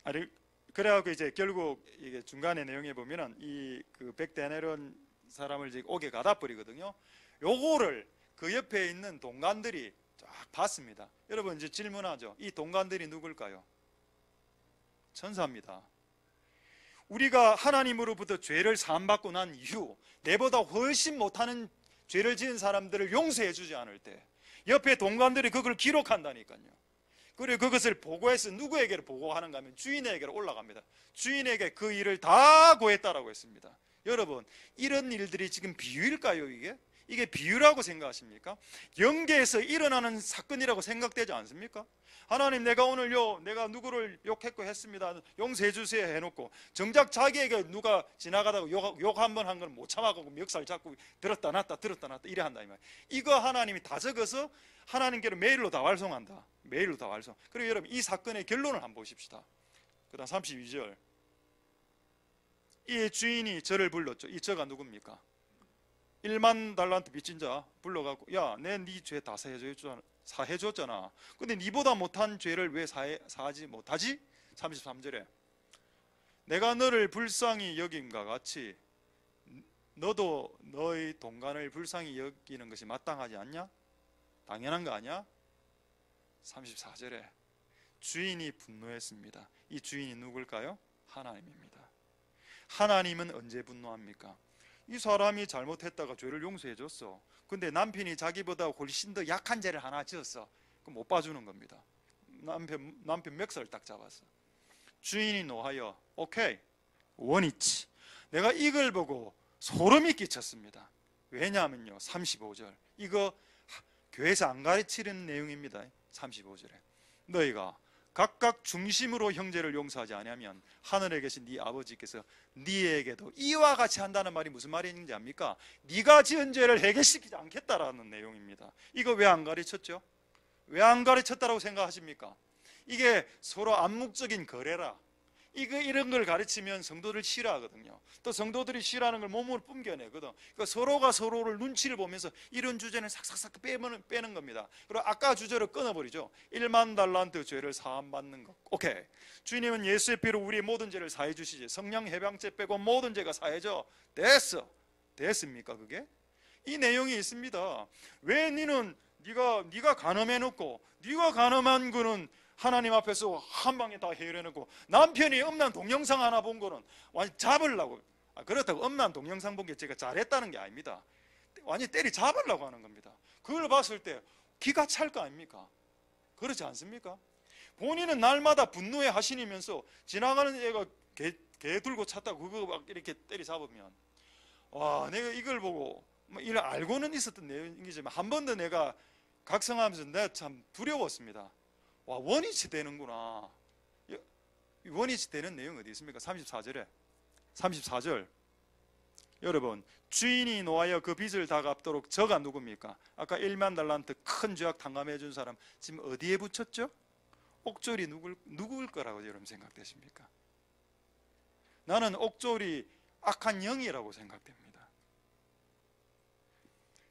아니 그래갖고 이제 결국 이게 중간에 내용에 보면은 이 그 백데나리온 사람을 이제 옥에 가다 버리거든요. 요거를 그 옆에 있는 동관들이 쫙 봤습니다. 여러분 이제 질문하죠. 이 동관들이 누굴까요? 천사입니다. 우리가 하나님으로부터 죄를 사함받고 난 이후 내보다 훨씬 못하는 죄를 지은 사람들을 용서해 주지 않을 때 옆에 동관들이 그걸 기록한다니까요. 그리고 그것을 보고해서 누구에게 보고하는가 하면 주인에게로 올라갑니다. 주인에게 그 일을 다 고했다라고 했습니다. 여러분 이런 일들이 지금 비유일까요? 이게 비유라고 생각하십니까? 영계에서 일어나는 사건이라고 생각되지 않습니까? 하나님 내가 오늘요 내가 누구를 욕했고 했습니다 용서해 주세요 해놓고 정작 자기에게 누가 지나가다가 욕 한 번 한 걸 못 참아가고 멱살 잡고 들었다 놨다 이래 한다 이 말. 이거 하나님이 다 적어서 하나님께로 메일로 다 활송한다. 메일로 다 활송. 그리고 여러분 이 사건의 결론을 한번 보십시다. 그 다음 32절 이 주인이 저를 불렀죠. 이 저가 누굽니까? 1만 달란트 빚진 자 불러가고 야 내 네 죄 다 사해줬잖아. 근데 니보다 못한 죄를 왜 사하지 못하지? 33절에 내가 너를 불쌍히 여김과 같이 너도 너의 동관을 불쌍히 여기는 것이 마땅하지 않냐? 당연한 거 아니야? 34절에 주인이 분노했습니다. 이 주인이 누굴까요? 하나님입니다. 하나님은 언제 분노합니까? 이 사람이 잘못했다가 죄를 용서해 줬어. 근데 남편이 자기보다 훨씬 더 약한 죄를 하나 지었어. 그럼 못 봐주는 겁니다. 남편 멱살 딱 잡았어. 주인이 노하여 오케이 원위치. 내가 이걸 보고 소름이 끼쳤습니다. 왜냐하면요 35절 이거 교회에서 안 가르치는 내용입니다. 35절에 너희가 각각 중심으로 형제를 용서하지 아니하면 하늘에 계신 네 아버지께서 네에게도 이와 같이 한다는 말이 무슨 말인지 압니까? 네가 지은 죄를 해결시키지 않겠다라는 내용입니다. 이거 왜 안 가르쳤죠? 왜 안 가르쳤다라고 생각하십니까? 이게 서로 암묵적인 거래라. 이런 걸 가르치면 성도들 싫어하거든요. 또 성도들이 싫어하는 걸 몸으로 뿜겨내거든. 그러니까 서로가 서로를 눈치를 보면서 이런 주제는 싹싹싹 빼는 겁니다. 그리고 아까 주제를 끊어버리죠. 1만 달란트 죄를 사함받는 것. 오케이. 주님은 예수의 피로 우리의 모든 죄를 사해 주시지. 성령 해방죄 빼고 모든 죄가 사해져. 됐습니까 그게? 이 내용이 있습니다. 왜 네가 간음해놓고 네가 간음한 거는 하나님 앞에서 한 방에 다 해결해놓고 남편이 음란 동영상 하나 본 거는 완전 잡으려고, 그렇다고 음란 동영상 본 게 제가 잘했다는 게 아닙니다. 완전 때리 잡으려고 하는 겁니다. 그걸 봤을 때 기가 찰 거 아닙니까? 그렇지 않습니까? 본인은 날마다 분노에 하신이면서 지나가는 애가 개 들고 찼다고 그거 막 이렇게 때리 잡으면 와, 내가 이걸 보고 이걸 알고는 있었던 내용이지만 한 번 더 내가 각성하면서 내가 참 두려웠습니다. 와, 원위치 되는구나. 원위치 되는 내용 어디 있습니까? 34절 여러분, 주인이 노하여 그 빚을 다 갚도록 저가 누굽니까? 아까 1만 달란트 큰 죄악 탕감해 준 사람 지금 어디에 붙였죠? 옥졸이 누구일 거라고 여러분 생각되십니까? 나는 옥졸이 악한 영이라고 생각됩니다.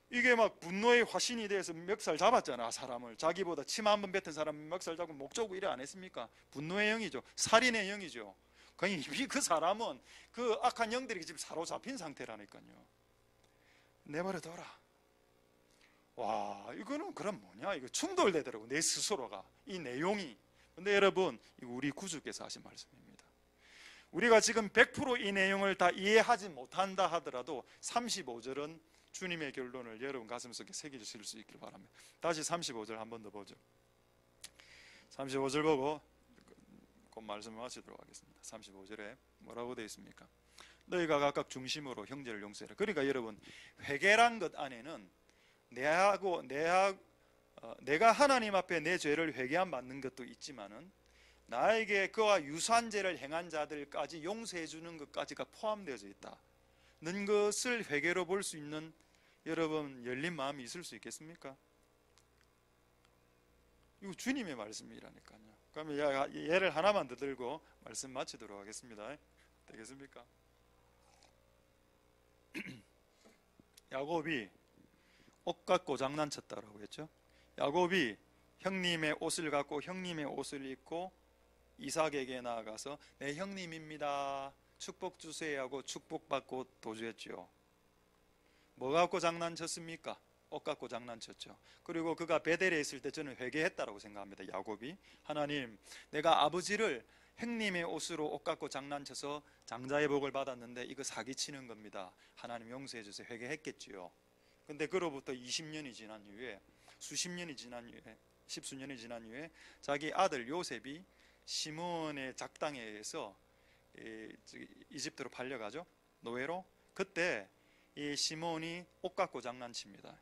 이게 막 분노의 화신이 돼서 멱살 잡았잖아. 사람을 자기보다 침 한 번 뱉은 사람 멱살 잡고 목 조고 이래 안 했습니까? 분노의 영이죠. 살인의 영이죠. 그 사람은 그 악한 영들이 지금 사로잡힌 상태라니까요. 내버려둬라. 와, 이거는 그럼 뭐냐? 이거 충돌되더라고 내 스스로가 이 내용이. 근데 여러분 이거 우리 구주께서 하신 말씀입니다. 우리가 지금 100% 이 내용을 다 이해하지 못한다 하더라도 35절은 주님의 결론을 여러분 가슴속에 새기실 수 있길 바랍니다. 다시 35절 한 번 더 보죠. 35절 보고 곧 말씀을 마치도록 하겠습니다. 35절에 뭐라고 되어 있습니까? 너희가 각각 중심으로 형제를 용서해라. 그러니까 여러분 회개란 것 안에는 내가 하나님 앞에 내 죄를 회개함 받는 것도 있지만은 나에게 그와 유사한 죄를 행한 자들까지 용서해 주는 것까지가 포함되어져 있다는 것을 회개로 볼 수 있는 여러분 열린 마음이 있을 수 있겠습니까? 이거 주님의 말씀이라니까요. 그러면 예를 하나만 더 들고 말씀 마치도록 하겠습니다. 되겠습니까? 야곱이 옷 갖고 장난쳤다라고 했죠. 야곱이 형님의 옷을 갖고 형님의 옷을 입고 이삭에게 나아가서 내 형님입니다, 축복 주세요 하고 축복받고 도주했죠. 뭐 갖고 장난쳤습니까? 옷 갖고 장난쳤죠. 그리고 그가 베델에 있을 때 저는 회개했다라고 생각합니다. 야곱이 하나님, 내가 아버지를 형님의 옷으로 옷 갖고 장난쳐서 장자의 복을 받았는데 이거 사기치는 겁니다. 하나님 용서해 주세요. 회개했겠지요. 근데 그로부터 20년이 지난 이후에 십수년이 지난 이후에 자기 아들 요셉이 시몬의 작당에 의해서 이집트로 팔려가죠. 노예로. 그때 이 시몬이 옷 갖고 장난칩니다.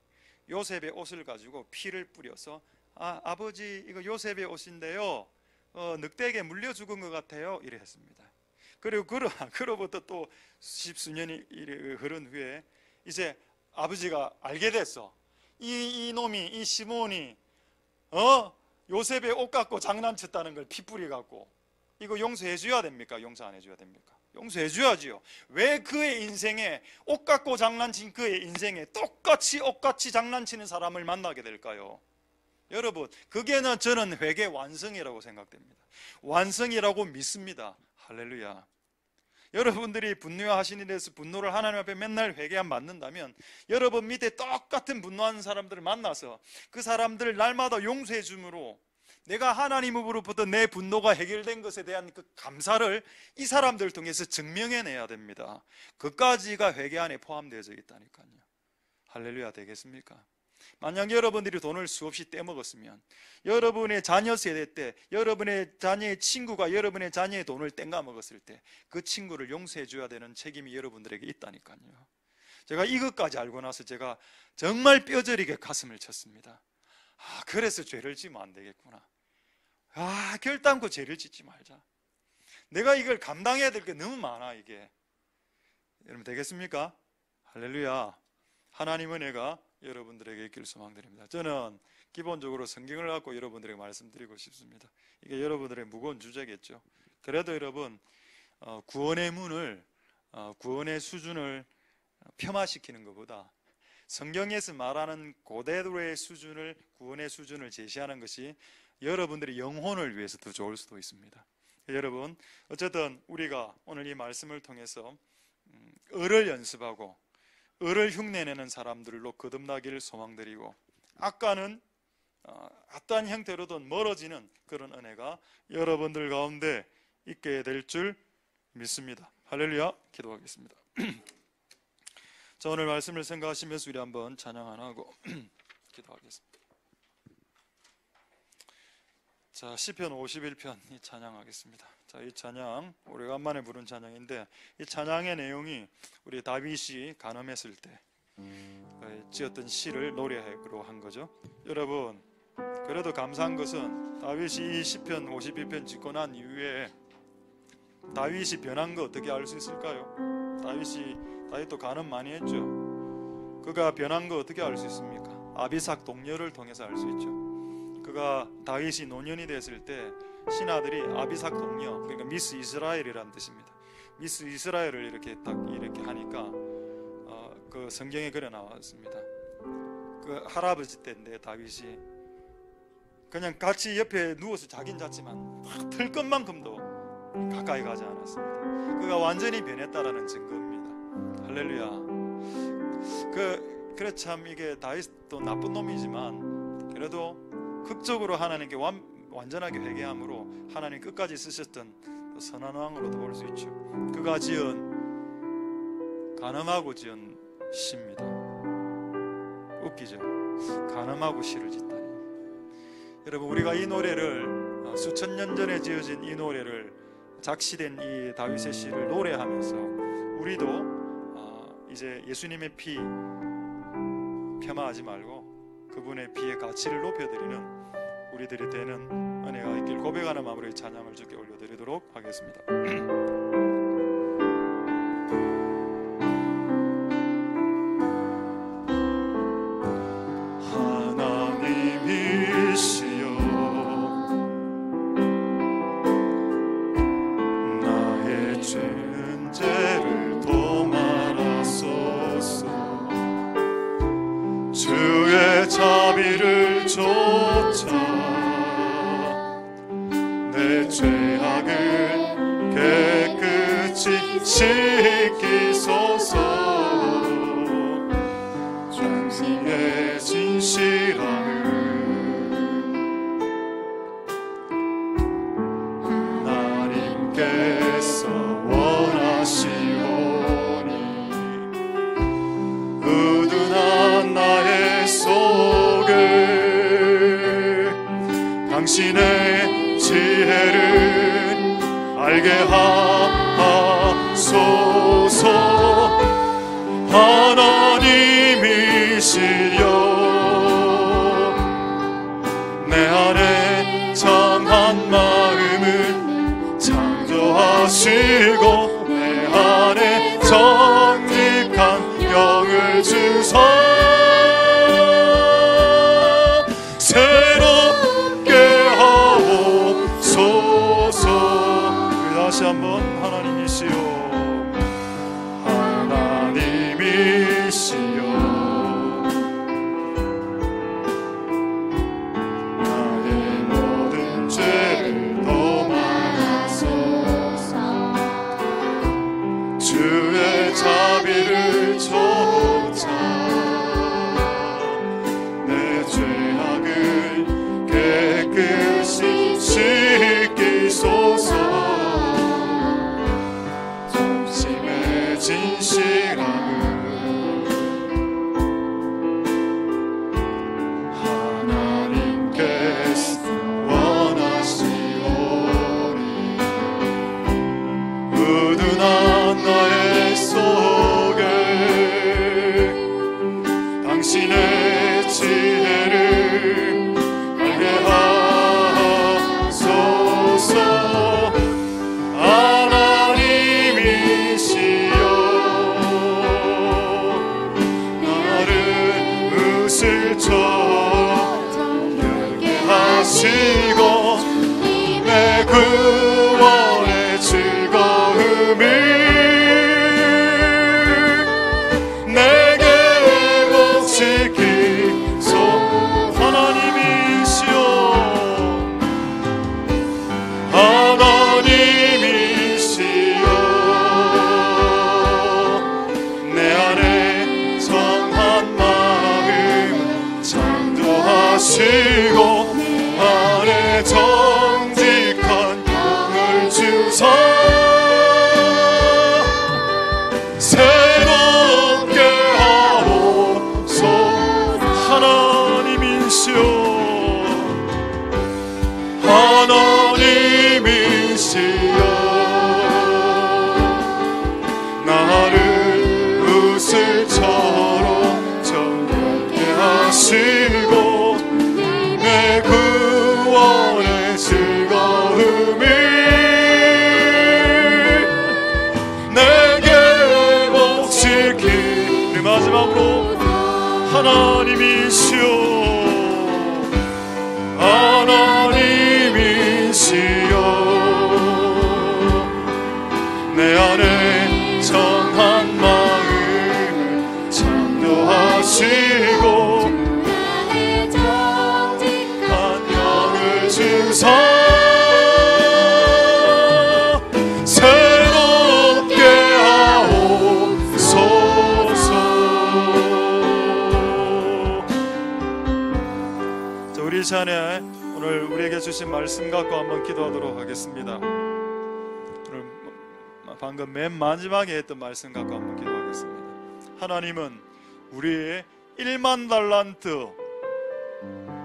요셉의 옷을 가지고 피를 뿌려서 아버지 이거 요셉의 옷인데요, 늑대에게 물려 죽은 것 같아요 이래 했습니다. 그리고 그로부터 또 십수년이 흐른 후에 이제 아버지가 알게 됐어. 이 놈이, 이 시몬이 요셉의 옷 갖고 장난쳤다는 걸 피 뿌리 갖고 이거 용서해 줘야 됩니까? 용서 안 해줘야 됩니까? 용서해 줘야지요. 왜 그의 인생에 옷 갖고 장난친 그의 인생에 똑같이 옷같이 장난치는 사람을 만나게 될까요? 여러분, 그게는 저는 회개 완성이라고 생각됩니다. 완성이라고 믿습니다. 할렐루야. 여러분들이 분노하신 일에 대해서 분노를 하나님 앞에 맨날 회개함 받는다면 여러분 밑에 똑같은 분노하는 사람들을 만나서 그 사람들을 날마다 용서해 줌으로 내가 하나님으로부터 내 분노가 해결된 것에 대한 그 감사를 이 사람들을 통해서 증명해내야 됩니다. 그까지가 회개 안에 포함되어져 있다니까요. 할렐루야 되겠습니까? 만약 여러분들이 돈을 수없이 떼먹었으면, 여러분의 자녀 세대 때 여러분의 자녀의 친구가 여러분의 자녀의 돈을 땡가 먹었을 때 그 친구를 용서해 줘야 되는 책임이 여러분들에게 있다니까요. 제가 이것까지 알고 나서 제가 정말 뼈저리게 가슴을 쳤습니다. 그래서 죄를 지면 안 되겠구나. 결단코 죄를 짓지 말자. 내가 이걸 감당해야 될 게 너무 많아. 이게 여러분 되겠습니까? 할렐루야. 하나님 은혜가 여러분들에게 있길 소망드립니다. 저는 기본적으로 성경을 갖고 여러분들에게 말씀드리고 싶습니다. 이게 여러분들의 무거운 주제겠죠. 그래도 여러분, 구원의 문을, 구원의 수준을 폄하시키는 것보다 성경에서 말하는 고대로의 수준을, 구원의 수준을 제시하는 것이 여러분들의 영혼을 위해서 더 좋을 수도 있습니다. 여러분, 어쨌든 우리가 오늘 이 말씀을 통해서 을을 연습하고 을을 흉내내는 사람들로 거듭나기를 소망드리고, 아까는 어떠한 형태로든 멀어지는 그런 은혜가 여러분들 가운데 있게 될 줄 믿습니다. 할렐루야. 기도하겠습니다. 자, 오늘 말씀을 생각하시면서 우리 한번 찬양 하나 하고 기도하겠습니다. 자, 시편 51편 이 찬양하겠습니다. 자, 이 찬양 오래간만에 부른 찬양인데, 이 찬양의 내용이 우리 다윗이 간음했을 때 지었던 시를 노래로 한 거죠. 여러분, 그래도 감사한 것은 다윗이 이 시편 51편 짓고 난 이후에 다윗이 변한 거 어떻게 알 수 있을까요? 다윗도 간음 많이 했죠. 그가 변한 거 어떻게 알 수 있습니까? 아비삭 동료를 통해서 알 수 있죠. 그가 다윗이 노년이 됐을 때 신하들이 아비삭 동료, 그러니까 미스 이스라엘이라는 뜻입니다. 미스 이스라엘을 이렇게 하니까 그 성경에 그래 나왔습니다. 그 할아버지 때인데 다윗이 그냥 같이 옆에 누워서 자긴 잤지만 틀 것만큼도 가까이 가지 않았습니다. 그가 완전히 변했다라는 증거입니다. 할렐루야. 그래 참 이게 다윗도 나쁜 놈이지만 그래도 극적으로 하나님께 완전하게 회개함으로 하나님 끝까지 쓰셨던 선한 왕으로도 볼 수 있죠. 그가 간음하고 지은 시입니다. 웃기죠? 간음하고 시를 짓다니. 여러분, 우리가 이 노래를 수천 년 전에 지어진 이 노래를 작시된 이 다윗의 시를 노래하면서 우리도 이제 예수님의 피 폄하하지 말고 그분의 피의 가치를 높여드리는 우리들이 되는 은혜가 있길 고백하는 마음으로 이 찬양을 주께 올려드리도록 하겠습니다. 하나님이시여 나의 죄는 죄를 도말하소서. 주의 자비를 쫓아 내 죄악을 깨끗이 씻기소서. 당신의 진실함을 하나님께서 원하시오니 우둔한 나의 속을 당신의 지혜를 알게 하소서. 하나님이시여 내 안에 정한 마음을 창조하시고 내 안에 정직한 영을 주소. 새롭게 하옵소서. 다시 한번 하나님이시여 나의 모든 죄를 도말하소서. 주의 자비를 쫓아 내 죄악을 깨끗이 씻기소서. 안에 정직한 영을 주사 새롭게 하옵소서. 하나님이시여 하나님이시여 나를 으슬처럼 정결케 하시고 내 구원의 즐거움이 내게 복시키. 우리 마지막으로 하나님이시여 하나님이시여 내 안에 정한 마음을 창조하시고 나의 정직한 영을 주사 새롭게 하옵소서. 자, 우리 이 시간에 오늘 우리에게 주신 말씀 갖고 한번 기도하도록 하겠습니다. 오늘 방금 맨 마지막에 했던 말씀 갖고 한번 기도하겠습니다. 하나님은 우리의 1만 달란트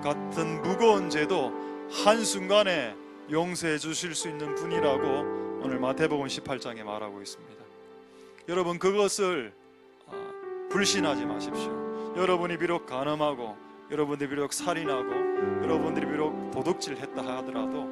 같은 무거운 죄도 한순간에 용서해 주실 수 있는 분이라고 오늘 마태복음 18장에 말하고 있습니다. 여러분 그것을 불신하지 마십시오. 여러분이 비록 간음하고 여러분들이 비록 살인하고 여러분들이 비록 도둑질했다 하더라도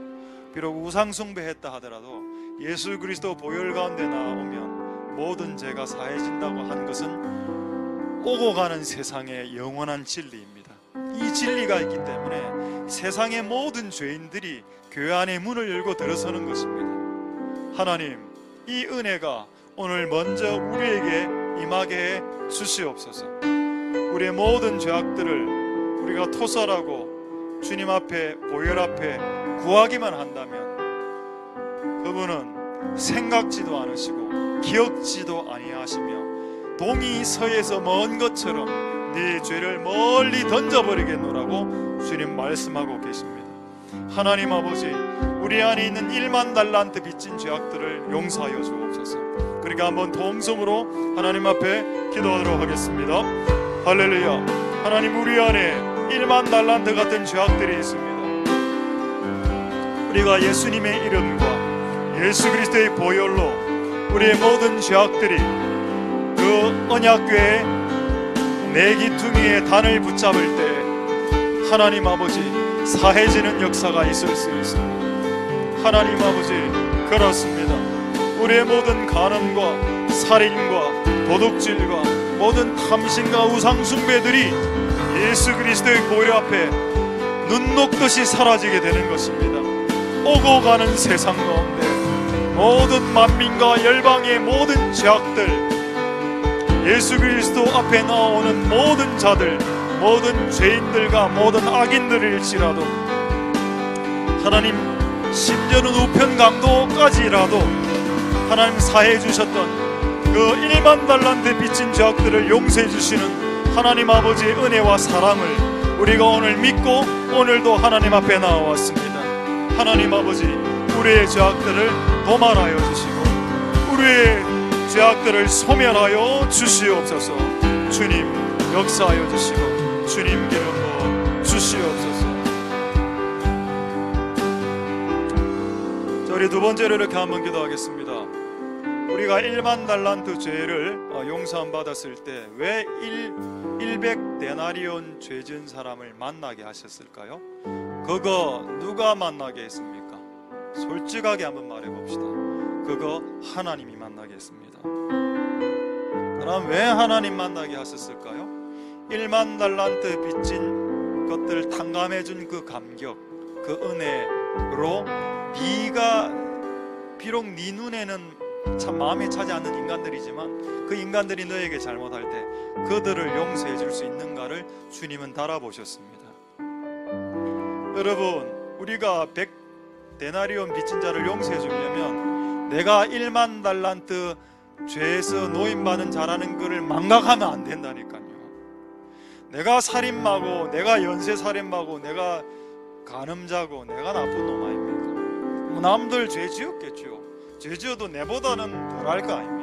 비록 우상숭배했다 하더라도 예수 그리스도 보혈 가운데 나오면 모든 죄가 사해진다고 한 것은 오고 가는 세상의 영원한 진리입니다. 이 진리가 있기 때문에 세상의 모든 죄인들이 교회 안의 문을 열고 들어서는 것입니다. 하나님, 이 은혜가 오늘 먼저 우리에게 임하게 해 주시옵소서. 우리의 모든 죄악들을 우리가 토설하고 주님 앞에 보혈 앞에 구하기만 한다면 그분은 생각지도 않으시고 기억지도 아니하시며 동이 서에서 먼 것처럼 네 죄를 멀리 던져버리겠노라고 주님 말씀하고 계십니다. 하나님 아버지, 우리 안에 있는 1만 달란트 빚진 죄악들을 용서하여 주옵소서. 그러니까 한번 동성으로 하나님 앞에 기도하도록 하겠습니다. 할렐루야. 하나님, 우리 안에 1만 달란트 같은 죄악들이 있습니다. 우리가 예수님의 이름과 예수 그리스도의 보혈로 우리의 모든 죄악들이 그 언약궤의 내기퉁이의 단을 붙잡을 때 하나님 아버지 사해지는 역사가 있을 수 있습니다. 하나님 아버지, 그렇습니다. 우리의 모든 간음과 살인과 도둑질과 모든 탐심과 우상숭배들이 예수 그리스도의 보혈 앞에 눈 녹듯이 사라지게 되는 것입니다. 오고 가는 세상 가운데 모든 만민과 열방의 모든 죄악들, 예수 그리스도 앞에 나오는 모든 자들, 모든 죄인들과 모든 악인들일지라도 하나님, 심지어는 우편강도까지라도 하나님 사해 주셨던 그 1만 달란트 빚진 죄악들을 용서해 주시는 하나님 아버지의 은혜와 사랑을 우리가 오늘 믿고 오늘도 하나님 앞에 나와왔습니다. 하나님 아버지, 우리의 죄악들을 도말하여 주시고 우리의 죄악들을 소멸하여 주시옵소서. 주님 역사하여 주시고 주님 기름 부어 주시옵소서. 자, 우리 두 번째로 이렇게 한번 기도하겠습니다. 우리가 1만 달란트 죄를 용서함 받았을 때 왜 100데나리온 죄 지은 사람을 만나게 하셨을까요? 그거 누가 만나게 했습니까? 솔직하게 한번 말해봅시다. 그거 하나님이 만나게 했습니다. 그럼 왜 하나님 만나게 하셨을까요? 1만 달란트 빚진 것들 탕감해준 그 감격, 그 은혜로 네가 비록 네 눈에는 참 마음에 차지 않는 인간들이지만 그 인간들이 너에게 잘못할 때 그들을 용서해 줄 수 있는가를 주님은 달아보셨습니다. 여러분, 우리가 100데나리온 빚진 자를 용서해 주려면 내가 1만 달란트 죄에서 노임받은 자라는 것을 망각하면 안 된다니까요. 내가 살인마고 내가 연쇄살인마고 내가 간음자고 내가 나쁜 놈 아닙니까? 뭐 남들 죄 지었겠죠. 죄 지어도 내보다는 덜할 거 아닙니까?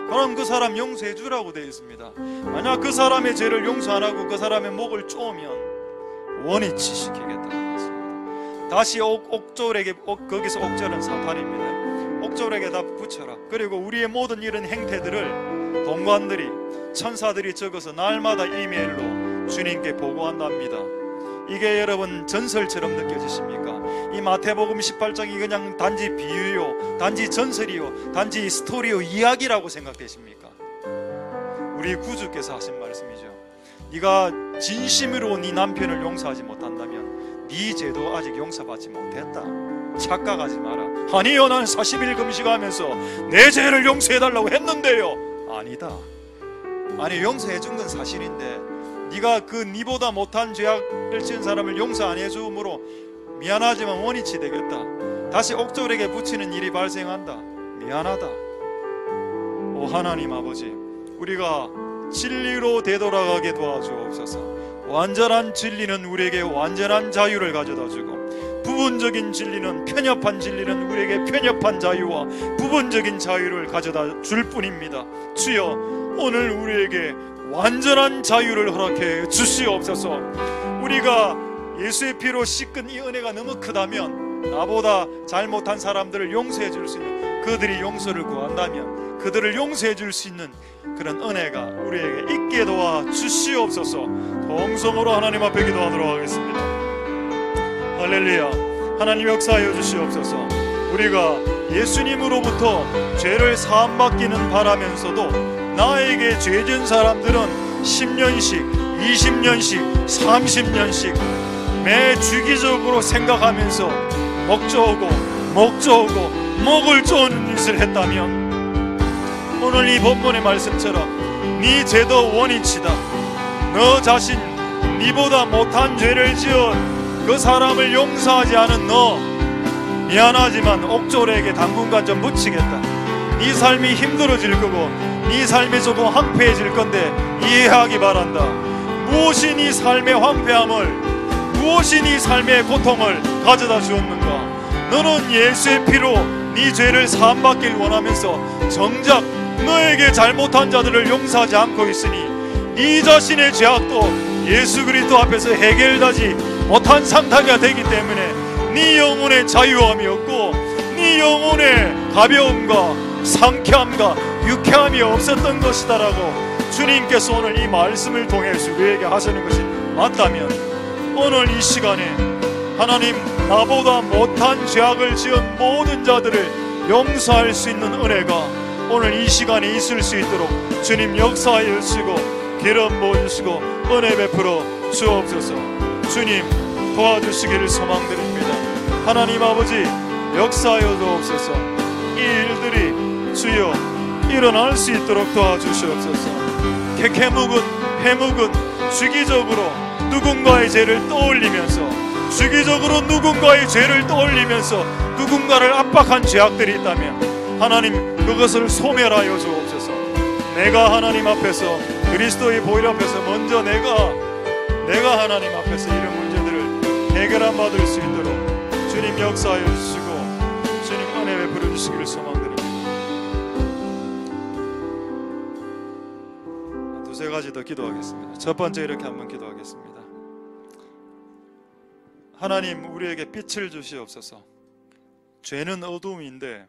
그럼 그 사람 용서해 주라고 되어 있습니다. 만약 그 사람의 죄를 용서 안 하고 그 사람의 목을 쪼으면 원위치 시키겠다는 것입니다. 다시 옥졸에게, 거기서 옥졸은 사탄입니다. 옥졸에게 다 붙여라. 그리고 우리의 모든 이런 행태들을 동관들이, 천사들이 적어서 날마다 이메일로 주님께 보고한답니다. 이게 여러분 전설처럼 느껴지십니까? 이 마태복음 18장이 그냥 단지 비유요, 단지 전설이요, 단지 스토리요, 이야기라고 생각되십니까? 우리 구주께서 하신 말씀이죠. 네가 진심으로 네 남편을 용서하지 못한다면 네 죄도 아직 용서받지 못했다. 착각하지 마라. 아니요, 나는 40일 금식하면서 내 죄를 용서해달라고 했는데요. 아니다. 아니, 용서해 준 건 사실인데 네가 그 니보다 못한 죄악을 지은 사람을 용서 안 해주므로 미안하지만 원위치 되겠다. 다시 옥졸에게 붙이는 일이 발생한다. 미안하다. 오 하나님 아버지, 우리가 진리로 되돌아가게 도와주옵소서. 완전한 진리는 우리에게 완전한 자유를 가져다 주고, 부분적인 진리는, 편협한 진리는 우리에게 편협한 자유와 부분적인 자유를 가져다 줄 뿐입니다. 주여, 오늘 우리에게 완전한 자유를 허락해 주시옵소서. 우리가 예수의 피로 씻은 이 은혜가 너무 크다면, 나보다 잘못한 사람들을 용서해 줄 수 있는, 그들이 용서를 구한다면 그들을 용서해 줄 수 있는 그런 은혜가 우리에게 있게 도와 주시옵소서. 동성으로 하나님 앞에 기도하도록 하겠습니다. 할렐루야. 하나님 역사하여 주시옵소서. 우리가 예수님으로부터 죄를 사함받기는 바라면서도 나에게 죄진 사람들은 10년씩, 20년씩, 30년씩 매 주기적으로 생각하면서 목 조우고 목을 조는 짓을 했다면, 오늘 이 본문의 말씀처럼 네 죄도 원위치다. 너 자신, 네보다 못한 죄를 지은 그 사람을 용서하지 않은 너, 미안하지만 옥졸에게 당분간 좀 묻히겠다. 네 삶이 힘들어질 거고 네 삶이 조금 황폐해질 건데 이해하기 바란다. 무엇이 네 삶의 황폐함을, 무엇이 네 삶의 고통을 가져다 주었는가? 너는 예수의 피로 네 죄를 사함받길 원하면서 정작 너에게 잘못한 자들을 용서하지 않고 있으니 네 자신의 죄악도 예수 그리스도 앞에서 해결되지 못한 상태가 되기 때문에 네 영혼의 자유함이 없고 네 영혼의 가벼움과 상쾌함과 유쾌함이 없었던 것이다라고 주님께서 오늘 이 말씀을 통해서 우리에게 하시는 것이 맞다면, 오늘 이 시간에 하나님, 나보다 못한 죄악을 지은 모든 자들을 용서할 수 있는 은혜가 오늘 이 시간에 있을 수 있도록 주님 역사하여 주시고 기름 부어주시고 은혜 베풀어 주옵소서. 주님 도와주시기를 소망드립니다. 하나님 아버지, 역사하여 주옵소서. 이 일들이 주여 일어날 수 있도록 도와주시옵소서. 해묵은 주기적으로 누군가의 죄를 떠올리면서, 주기적으로 누군가의 죄를 떠올리면서 누군가를 압박한 죄악들이 있다면 하나님, 그것을 소멸하여 주옵소서. 내가 하나님 앞에서, 그리스도의 보혈 앞에서 먼저 내가 하나님 앞에서 이런 문제들을 해결함 받을 수 있도록 주님 역사하여 주시고 주님 은혜 베풀어 주시기를 소망드립니다. 두세 가지 더 기도하겠습니다. 첫 번째, 이렇게 한번 기도하겠습니다. 하나님, 우리에게 빛을 주시옵소서. 죄는 어두움인데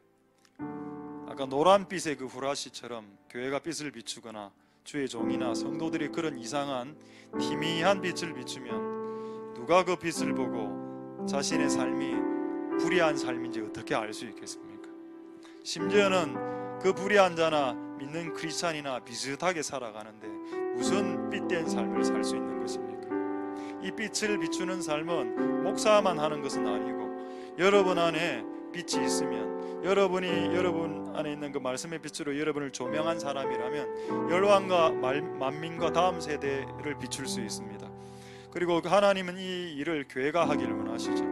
아까 노란빛의 그 후라시처럼 교회가 빛을 비추거나 주의 종이나 성도들이 그런 이상한 희미한 빛을 비추면 누가 그 빛을 보고 자신의 삶이 불의한 삶인지 어떻게 알 수 있겠습니까? 심지어는 그 불의한 자나 믿는 크리스찬이나 비슷하게 살아가는데 무슨 빛된 삶을 살 수 있는 것입니까? 이 빛을 비추는 삶은 목사만 하는 것은 아니고, 여러분 안에 빛이 있으면, 여러분 안에 있는 그 말씀의 빛으로 여러분을 조명한 사람이라면 열왕과 만민과 다음 세대를 비출 수 있습니다. 그리고 하나님은 이 일을 교회가 하기를 원하시죠.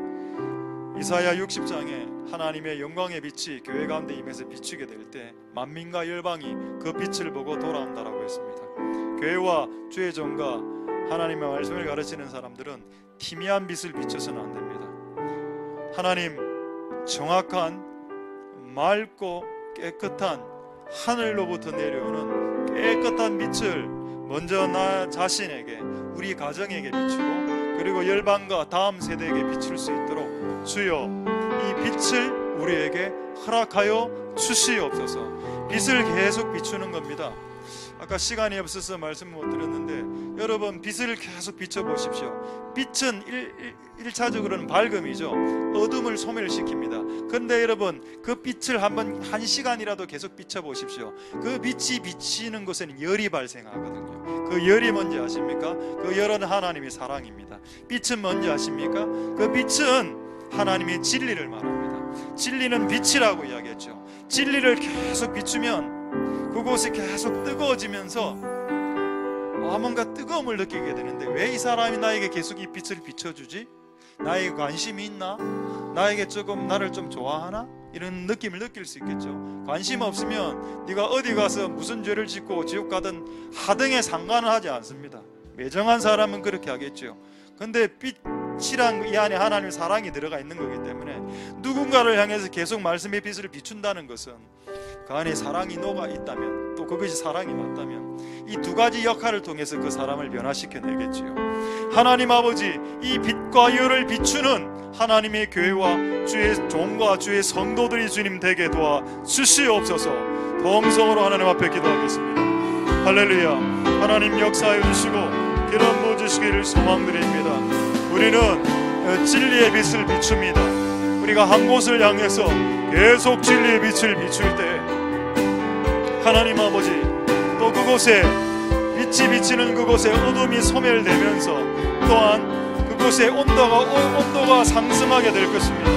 이사야 60장에 하나님의 영광의 빛이 교회 가운데 임해서 비추게 될 때 만민과 열방이 그 빛을 보고 돌아온다라고 했습니다. 교회와 주의 종과 하나님의 말씀을 가르치는 사람들은 희미한 빛을 비춰서는 안 됩니다. 하나님 정확한 맑고 깨끗한 하늘로부터 내려오는 깨끗한 빛을 먼저 나 자신에게, 우리 가정에게 비추고 그리고 열방과 다음 세대에게 비출 수 있도록 주여 이 빛을 우리에게 허락하여 주시옵소서. 빛을 계속 비추는 겁니다. 아까 시간이 없어서 말씀 못 드렸는데 여러분 빛을 계속 비춰보십시오. 빛은 1차적으로는 밝음이죠. 어둠을 소멸시킵니다. 그런데 여러분 그 빛을 한 시간이라도 계속 비춰보십시오. 그 빛이 비치는 곳에는 열이 발생하거든요. 그 열이 뭔지 아십니까? 그 열은 하나님의 사랑입니다. 빛은 뭔지 아십니까? 그 빛은 하나님의 진리를 말합니다. 진리는 빛이라고 이야기했죠. 진리를 계속 비추면 그곳이 계속 뜨거워지면서 뭔가 뜨거움을 느끼게 되는데, 왜 이 사람이 나에게 계속 이 빛을 비춰주지? 나에게 관심이 있나? 나에게 조금 나를 좀 좋아하나? 이런 느낌을 느낄 수 있겠죠. 관심 없으면 네가 어디 가서 무슨 죄를 짓고 지옥 가든 하등에 상관은 하지 않습니다. 매정한 사람은 그렇게 하겠죠. 근데 빛이란 이 안에 하나님의 사랑이 들어가 있는 거기 때문에 누군가를 향해서 계속 말씀의 빛을 비춘다는 것은 그 안에 사랑이 녹아 있다면, 또 그것이 사랑이 맞다면 이 두 가지 역할을 통해서 그 사람을 변화시켜내겠지요. 하나님 아버지, 이 빛과 열을 비추는 하나님의 교회와 주의 종과 주의 성도들이 주님 되게 도와 주시옵소서. 동성으로 하나님 앞에 기도하겠습니다. 할렐루야. 하나님 역사해 주시고 기름 부어 주시기를 소망드립니다. 우리는 진리의 빛을 비춥니다. 우리가 한 곳을 향해서 계속 진리의 빛을 비출 때 하나님 아버지, 또 그곳에 빛이 비치는 그곳에 어둠이 소멸되면서 또한 그곳에 온도가 상승하게 될 것입니다.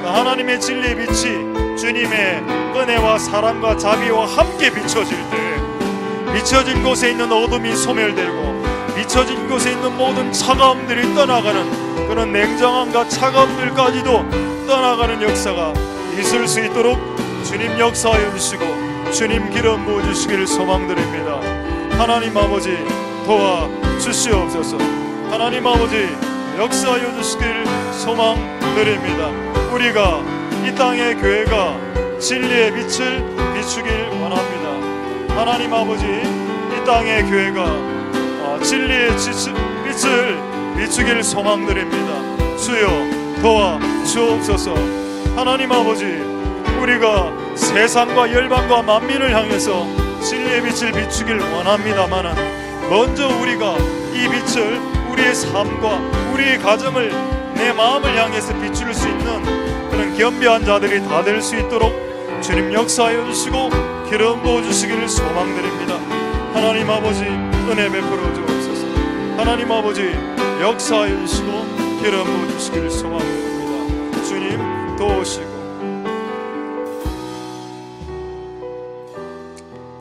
하나님의 진리의 빛이 주님의 은혜와 사랑과 자비와 함께 비춰질 때 비춰진 곳에 있는 어둠이 소멸되고 비춰진 곳에 있는 모든 차가움들이 떠나가는, 그런 냉정함과 차가움들까지도 떠나가는 역사가 있을 수 있도록 주님 역사하여 주시고 주님 기름 부어 주시기를 소망드립니다. 하나님 아버지 도와 주시옵소서. 하나님 아버지 역사하여 주시기를 소망드립니다. 우리가 이 땅의 교회가 진리의 빛을 비추길 원합니다. 하나님 아버지, 이 땅의 교회가 진리의 빛을 비추길 소망드립니다. 주여 도와 주옵소서. 하나님 아버지, 우리가 세상과 열방과 만민을 향해서 진리의 빛을 비추길 원합니다마는 먼저 우리가 이 빛을 우리의 삶과 우리의 가정을, 내 마음을 향해서 비출 수 있는 그런 겸비한 자들이 다 될 수 있도록 주님 역사하여 주시고 기름 부어 주시기를 소망드립니다. 하나님 아버지 은혜 베풀어 주옵소서. 하나님 아버지 역사하여 주시고 기름 부어 주시기를 소망드립니다. 주님 도우시고.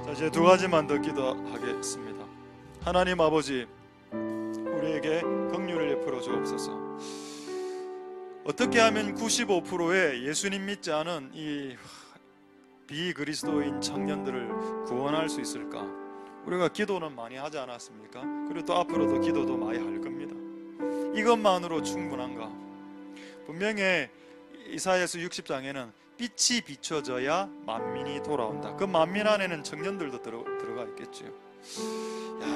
자, 이제 두 가지만 더 기도하겠습니다. 하나님 아버지, 우리에게 긍휼을 베풀어 주옵소서. 어떻게 하면 95%의 예수님 믿지 않은 이 비그리스도인 청년들을 구원할 수 있을까? 우리가 기도는 많이 하지 않았습니까? 그리고 또 앞으로도 기도도 많이 할 겁니다. 이것만으로 충분한가? 분명히 이사야서 60장에는 빛이 비춰져야 만민이 돌아온다. 그 만민 안에는 청년들도 들어가 있겠지요.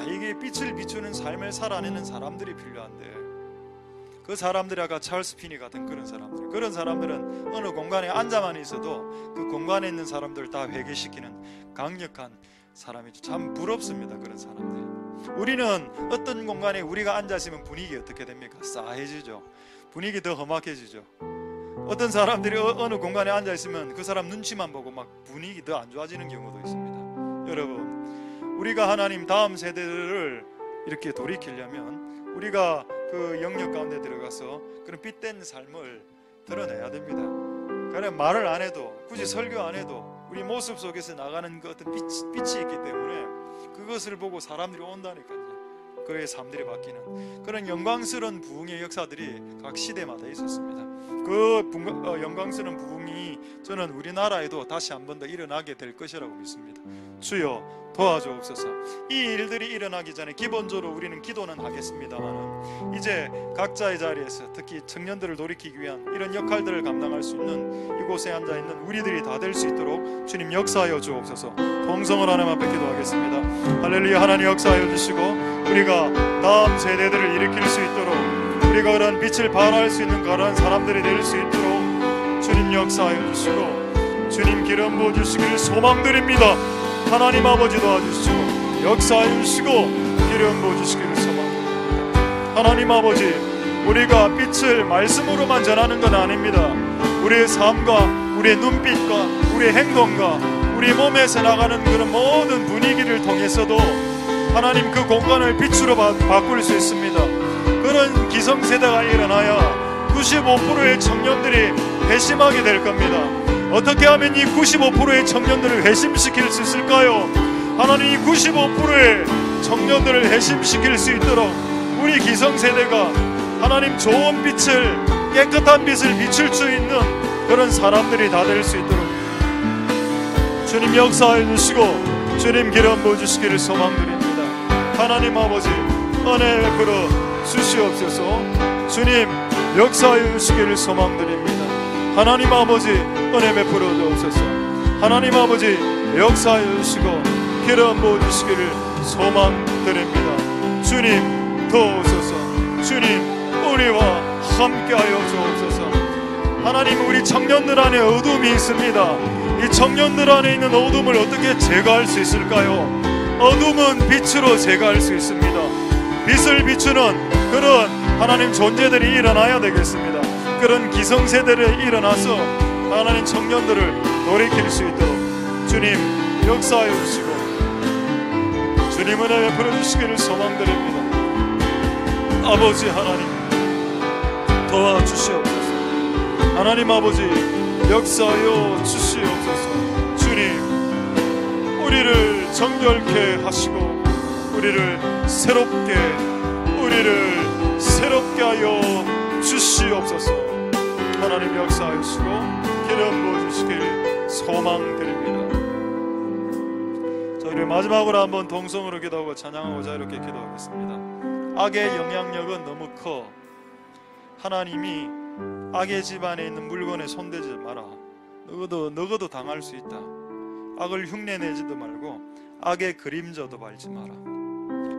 이게 빛을 비추는 삶을 살아내는 사람들이 필요한데, 그 사람들이 아까 찰스 피니 같은 그런 사람들은 어느 공간에 앉아만 있어도 그 공간에 있는 사람들을 다 회개시키는 강력한 사람이죠. 참 부럽습니다, 그런 사람들. 우리는 어떤 공간에 우리가 앉아있으면 분위기 어떻게 됩니까? 싸해지죠. 분위기 더 험악해지죠. 어떤 사람들이 어느 공간에 앉아있으면 그 사람 눈치만 보고 막 분위기 더 안 좋아지는 경우도 있습니다. 여러분, 우리가 하나님 다음 세대를 이렇게 돌이키려면 우리가 그 영역 가운데 들어가서 그런 빛된 삶을 드러내야 됩니다. 그냥 말을 안 해도, 굳이 설교 안 해도 우리 모습 속에서 나가는 그 어떤 빛이 있기 때문에 그것을 보고 사람들이 온다니까요. 그의 삶들이 바뀌는 그런 영광스러운 부흥의 역사들이 각 시대마다 있었습니다. 그 영광스러운 부흥이 저는 우리나라에도 다시 한 번 더 일어나게 될 것이라고 믿습니다. 주여 도와주옵소서. 이 일들이 일어나기 전에 기본적으로 우리는 기도는 하겠습니다만 이제 각자의 자리에서 특히 청년들을 돌이키기 위한 이런 역할들을 감당할 수 있는 이곳에 앉아있는 우리들이 다 될 수 있도록 주님 역사하여 주옵소서. 동성을 하나님 앞에 기도하겠습니다. 할렐루야. 하나님 역사하여 주시고 우리가 다음 세대들을 일으킬 수 있도록 우리가 그런 빛을 발할 수 있는 그런 사람들이 될 수 있도록 주님 역사하여 주시고 주님 기름 부어주시기를 소망드립니다. 하나님 아버지 도와주시고 역사하여 주시고 기름 부어주시기를 소망드립니다. 하나님 아버지, 우리가 빛을 말씀으로만 전하는 건 아닙니다. 우리의 삶과 우리의 눈빛과 우리의 행동과 우리 몸에서 나가는 그런 모든 분위기를 통해서도 하나님 그 공간을 빛으로 바꿀 수 있습니다. 그런 기성세대가 일어나야 95%의 청년들이 회심하게 될 겁니다. 어떻게 하면 이 95%의 청년들을 회심시킬 수 있을까요? 하나님, 이 95%의 청년들을 회심시킬 수 있도록 우리 기성세대가 하나님 좋은 빛을, 깨끗한 빛을 비출 수 있는 그런 사람들이 다 될 수 있도록 주님 역사해 주시고 주님 기름 부어주시기를 소망드립니다. 하나님 아버지, 은혜 베풀어 주시옵소서. 주님 역사해 주시기를 소망드립니다. 하나님 아버지, 은혜 베풀어 주옵소서. 하나님 아버지, 역사해 주시고 기름 부어주시기를 소망드립니다. 주님 도우소서. 주님 우리와 함께하여 주옵소서. 하나님, 우리 청년들 안에 어둠이 있습니다. 이 청년들 안에 있는 어둠을 어떻게 제거할 수 있을까요? 어둠은 빛으로 제거할 수 있습니다. 빛을 비추는 그런 하나님 존재들이 일어나야 되겠습니다. 그런 기성세대를 일어나서 하나님 청년들을 돌이킬 수 있도록 주님 역사하여 주시고 주님 은혜 베풀어 주시기를 소망드립니다. 아버지 하나님 도와주시옵소서. 하나님 아버지 역사하여 주시옵소서. 주님 우리를 정결케 하시고 우리를 새롭게 하여 주시옵소서. 하나님 역사하시고 기름 부어주시길 소망드립니다. 저희를 마지막으로 한번 동성으로 기도하고 찬양하고자 이렇게 기도하겠습니다. 악의 영향력은 너무 커. 하나님이 악의 집안에 있는 물건에 손대지 마라. 너거도 당할 수 있다. 악을 흉내내지도 말고 악의 그림자도 밟지 마라.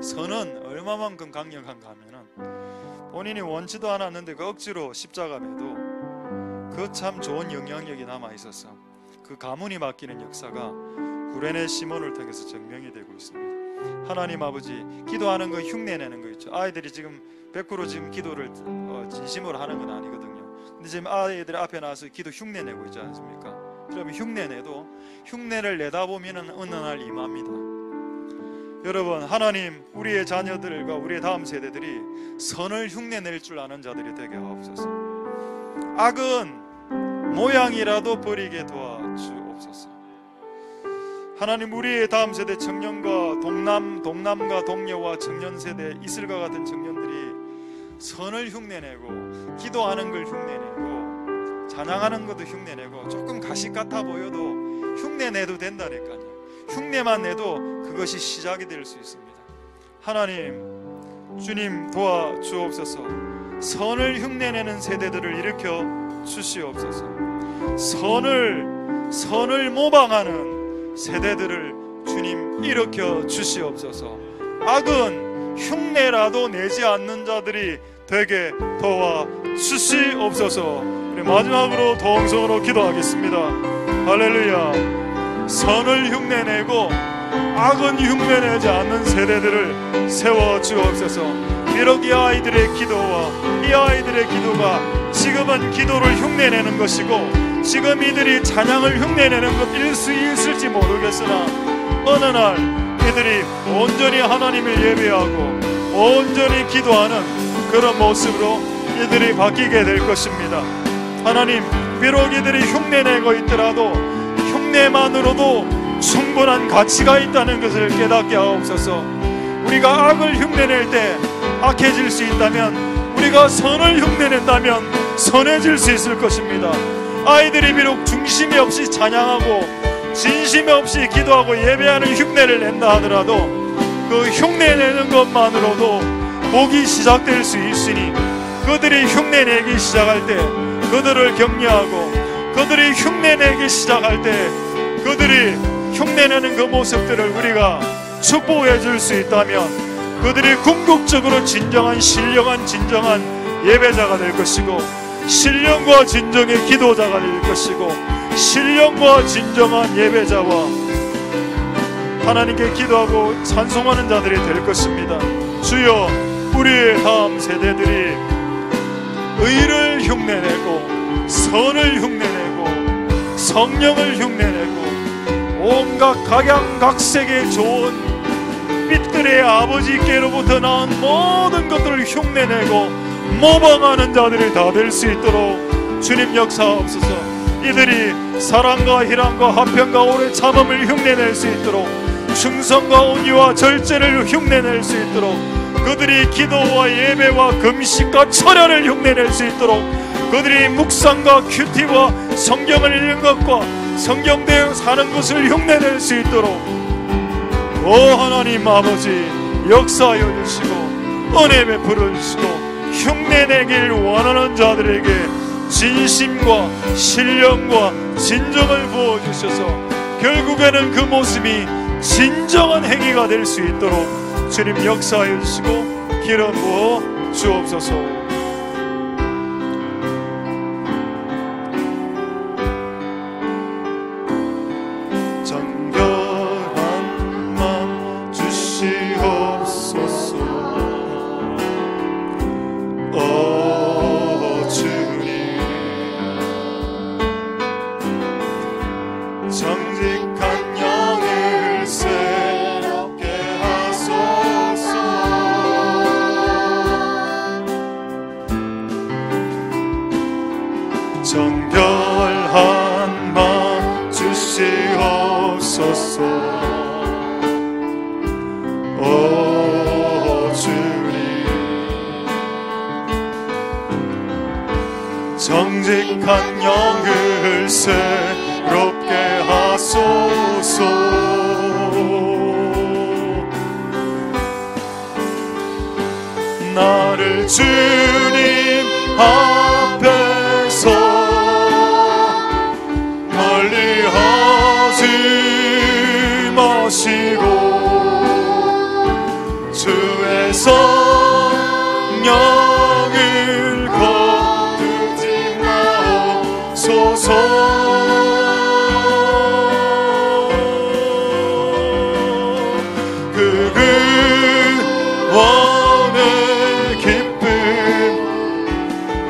선은 얼마만큼 강력한가 하면은 본인이 원치도 않았는데 그 억지로 십자가 매도 그 참 좋은 영향력이 남아있어서 그 가문이 바뀌는 역사가 구레네 시몬을 통해서 증명이 되고 있습니다. 하나님 아버지, 기도하는 거 흉내내는 거 있죠. 아이들이 지금 100% 지금 기도를 진심으로 하는 건 아니거든요. 근데 지금 아이들 앞에 나와서 기도 흉내내고 있지 않습니까? 그러면 흉내내도 흉내를 내다 보면은 어느 날 임합니다. 여러분, 하나님 우리의 자녀들과 우리의 다음 세대들이 선을 흉내낼 줄 아는 자들이 되게 하옵소서. 악은 모양이라도 버리게 도와주옵소서. 하나님 우리의 다음 세대 청년과 동남과 동료와 청년 세대 이슬과 같은 청년들이 선을 흉내내고 기도하는 걸 흉내내고 찬양하는 것도 흉내내고 조금 가식 같아 보여도 흉내내도 된다니까요. 흉내만 내도 그것이 시작이 될 수 있습니다. 하나님 주님 도와주옵소서. 선을 흉내내는 세대들을 일으켜 주시옵소서. 선을 모방하는 세대들을 주님 일으켜 주시옵소서. 악은 흉내라도 내지 않는 자들이 되게 도와 주시옵소서. 우리 마지막으로 동성으로 기도하겠습니다. 할렐루야. 선을 흉내내고 악은 흉내내지 않는 세대들을 세워 주옵소서. 비록 이 아이들의 기도와 이 아이들의 기도가 지금은 기도를 흉내내는 것이고 지금 이들이 찬양을 흉내내는 것일 수 있을지 모르겠으나 어느 날 이들이 온전히 하나님을 예배하고 온전히 기도하는 그런 모습으로 이들이 바뀌게 될 것입니다. 하나님, 비록 이들이 흉내내고 있더라도 흉내만으로도 충분한 가치가 있다는 것을 깨닫게 하옵소서. 우리가 악을 흉내낼 때 악해질 수 있다면 우리가 선을 흉내낸다면 선해질 수 있을 것입니다. 아이들이 비록 중심이 없이 찬양하고 진심이 없이 기도하고 예배하는 흉내를 낸다 하더라도 그 흉내내는 것만으로도 복이 시작될 수 있으니 그들이 흉내내기 시작할 때 그들을 격려하고 그들이 흉내내기 시작할 때 그들이 흉내내는 그 모습들을 우리가 축복해 줄 수 있다면 그들이 궁극적으로 진정한 신령한 진정한 예배자가 될 것이고 신령과 진정의 기도자가 될 것이고 신령과 진정한 예배자와 하나님께 기도하고 찬송하는 자들이 될 것입니다. 주여, 우리의 다음 세대들이 의를 흉내내고 선을 흉내내고 성령을 흉내내고 온갖 각양각색의 좋은 빛들의 아버지께로부터 나온 모든 것들을 흉내내고 모방하는 자들이 다 될 수 있도록 주님 역사하옵소서. 이들이 사랑과 희랑과 화평과 오래 참음을 흉내낼 수 있도록 충성과 온유와 절제를 흉내낼 수 있도록 그들이 기도와 예배와 금식과 철야를 흉내낼 수 있도록 그들이 묵상과 큐티와 성경을 읽는 것과 성경대로 사는 것을 흉내낼 수 있도록 오 하나님 아버지 역사하여 주시고 은혜 베풀어 주시고 흉내내길 원하는 자들에게 진심과 신령과 진정을 부어주셔서 결국에는 그 모습이 진정한 행위가 될 수 있도록 주님 역사하여 주시고 기름 부어 주옵소서. 정결한 마음 주시옵소서. 오 주님, 정직한 영을 새롭게 하소서. 나를 주님 앞에서 멀리하지 마시고 주의 성령을 거두지 마옵소서. 그 원의 기쁨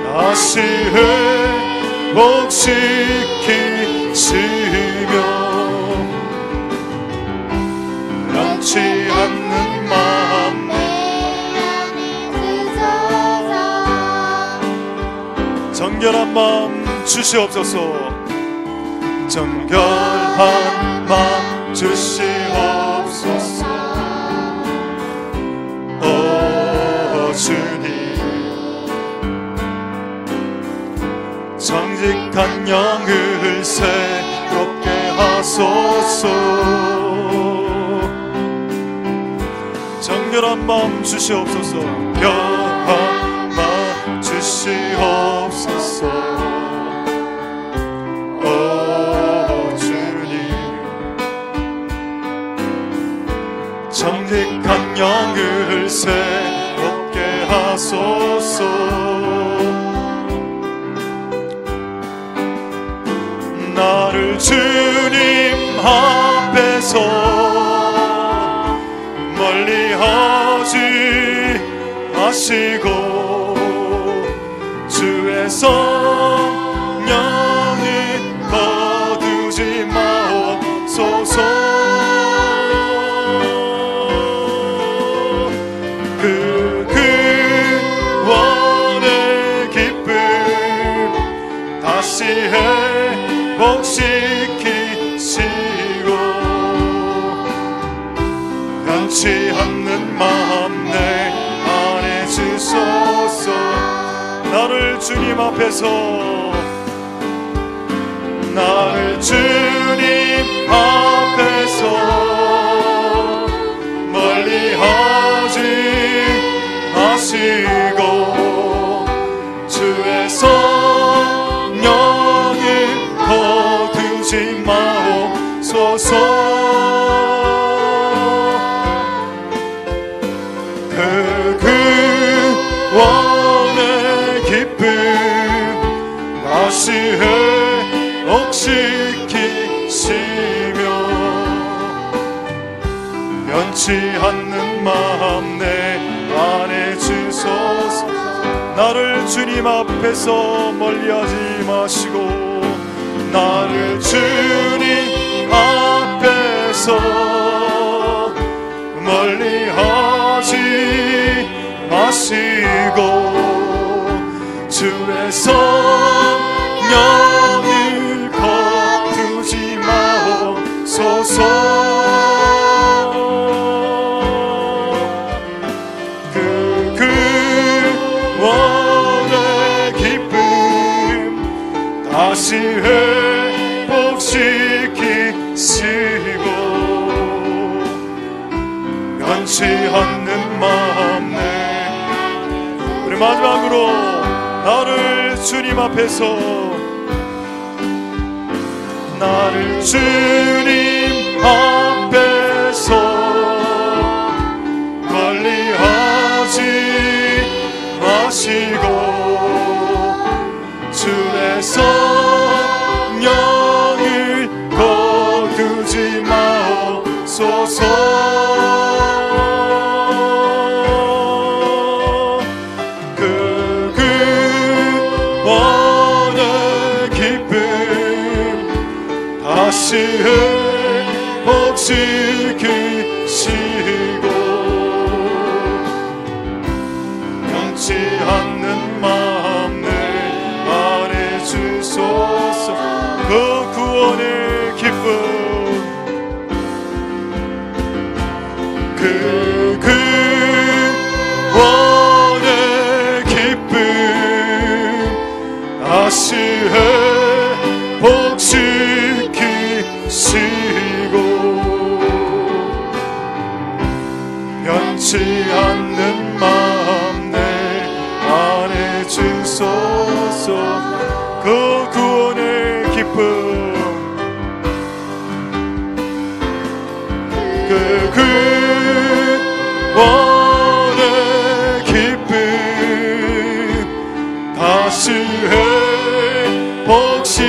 다시 회복시키시며 변치 않는 마음 정결한 마음 주시옵소서. 정결한 마음 주시옵소서. 오 주님, 정직한 영을 새롭게 하소서. 정결한 마음 주시옵소서. 정결한 마음 주시옵소서. 오 주님, 정직한 영을 새롭게 하소서. 나를 주님 앞에서 멀리하지 마시고 주의 성령을 거두지 마옵소서. 그 원의 기쁨 다시 회복시키시고 변치 않는 마음 내 안에 주소서. 나를 주님 앞에서 나를 주님 앞에서 멀리하지 마시고 주의 성령을 거두지 마옵소서. 그 구원의 기쁨 다시 회복시키시며 변치 않는 마음 내 안에 주소서. 나를 주님 앞에서 멀리하지 마시고 나를 주님 앞에서 멀리하지 마시고 주의 성령을 거두지 마옵소서. 그 구원의 기쁨 다시 회복시키시고 변치 않는 마음 내. 우리 마지막으로 나를 주님 앞에서 나를 주님 앞에서 멀리하지 마시고 주의 성령을 거두지 마옵소서. 다시 회복시키시고 변치 않는 마음 내 안에 주소서. 그 구원의 기쁨 그 구원의 기쁨 다시 회복시키시고 변치 않는 마음 내 안에 주소서. 그 구원의 기쁨 그 구원의 기쁨 다시 회복시키시며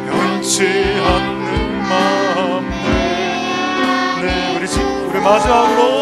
변치 않는 마음 내. 우리 마지막으로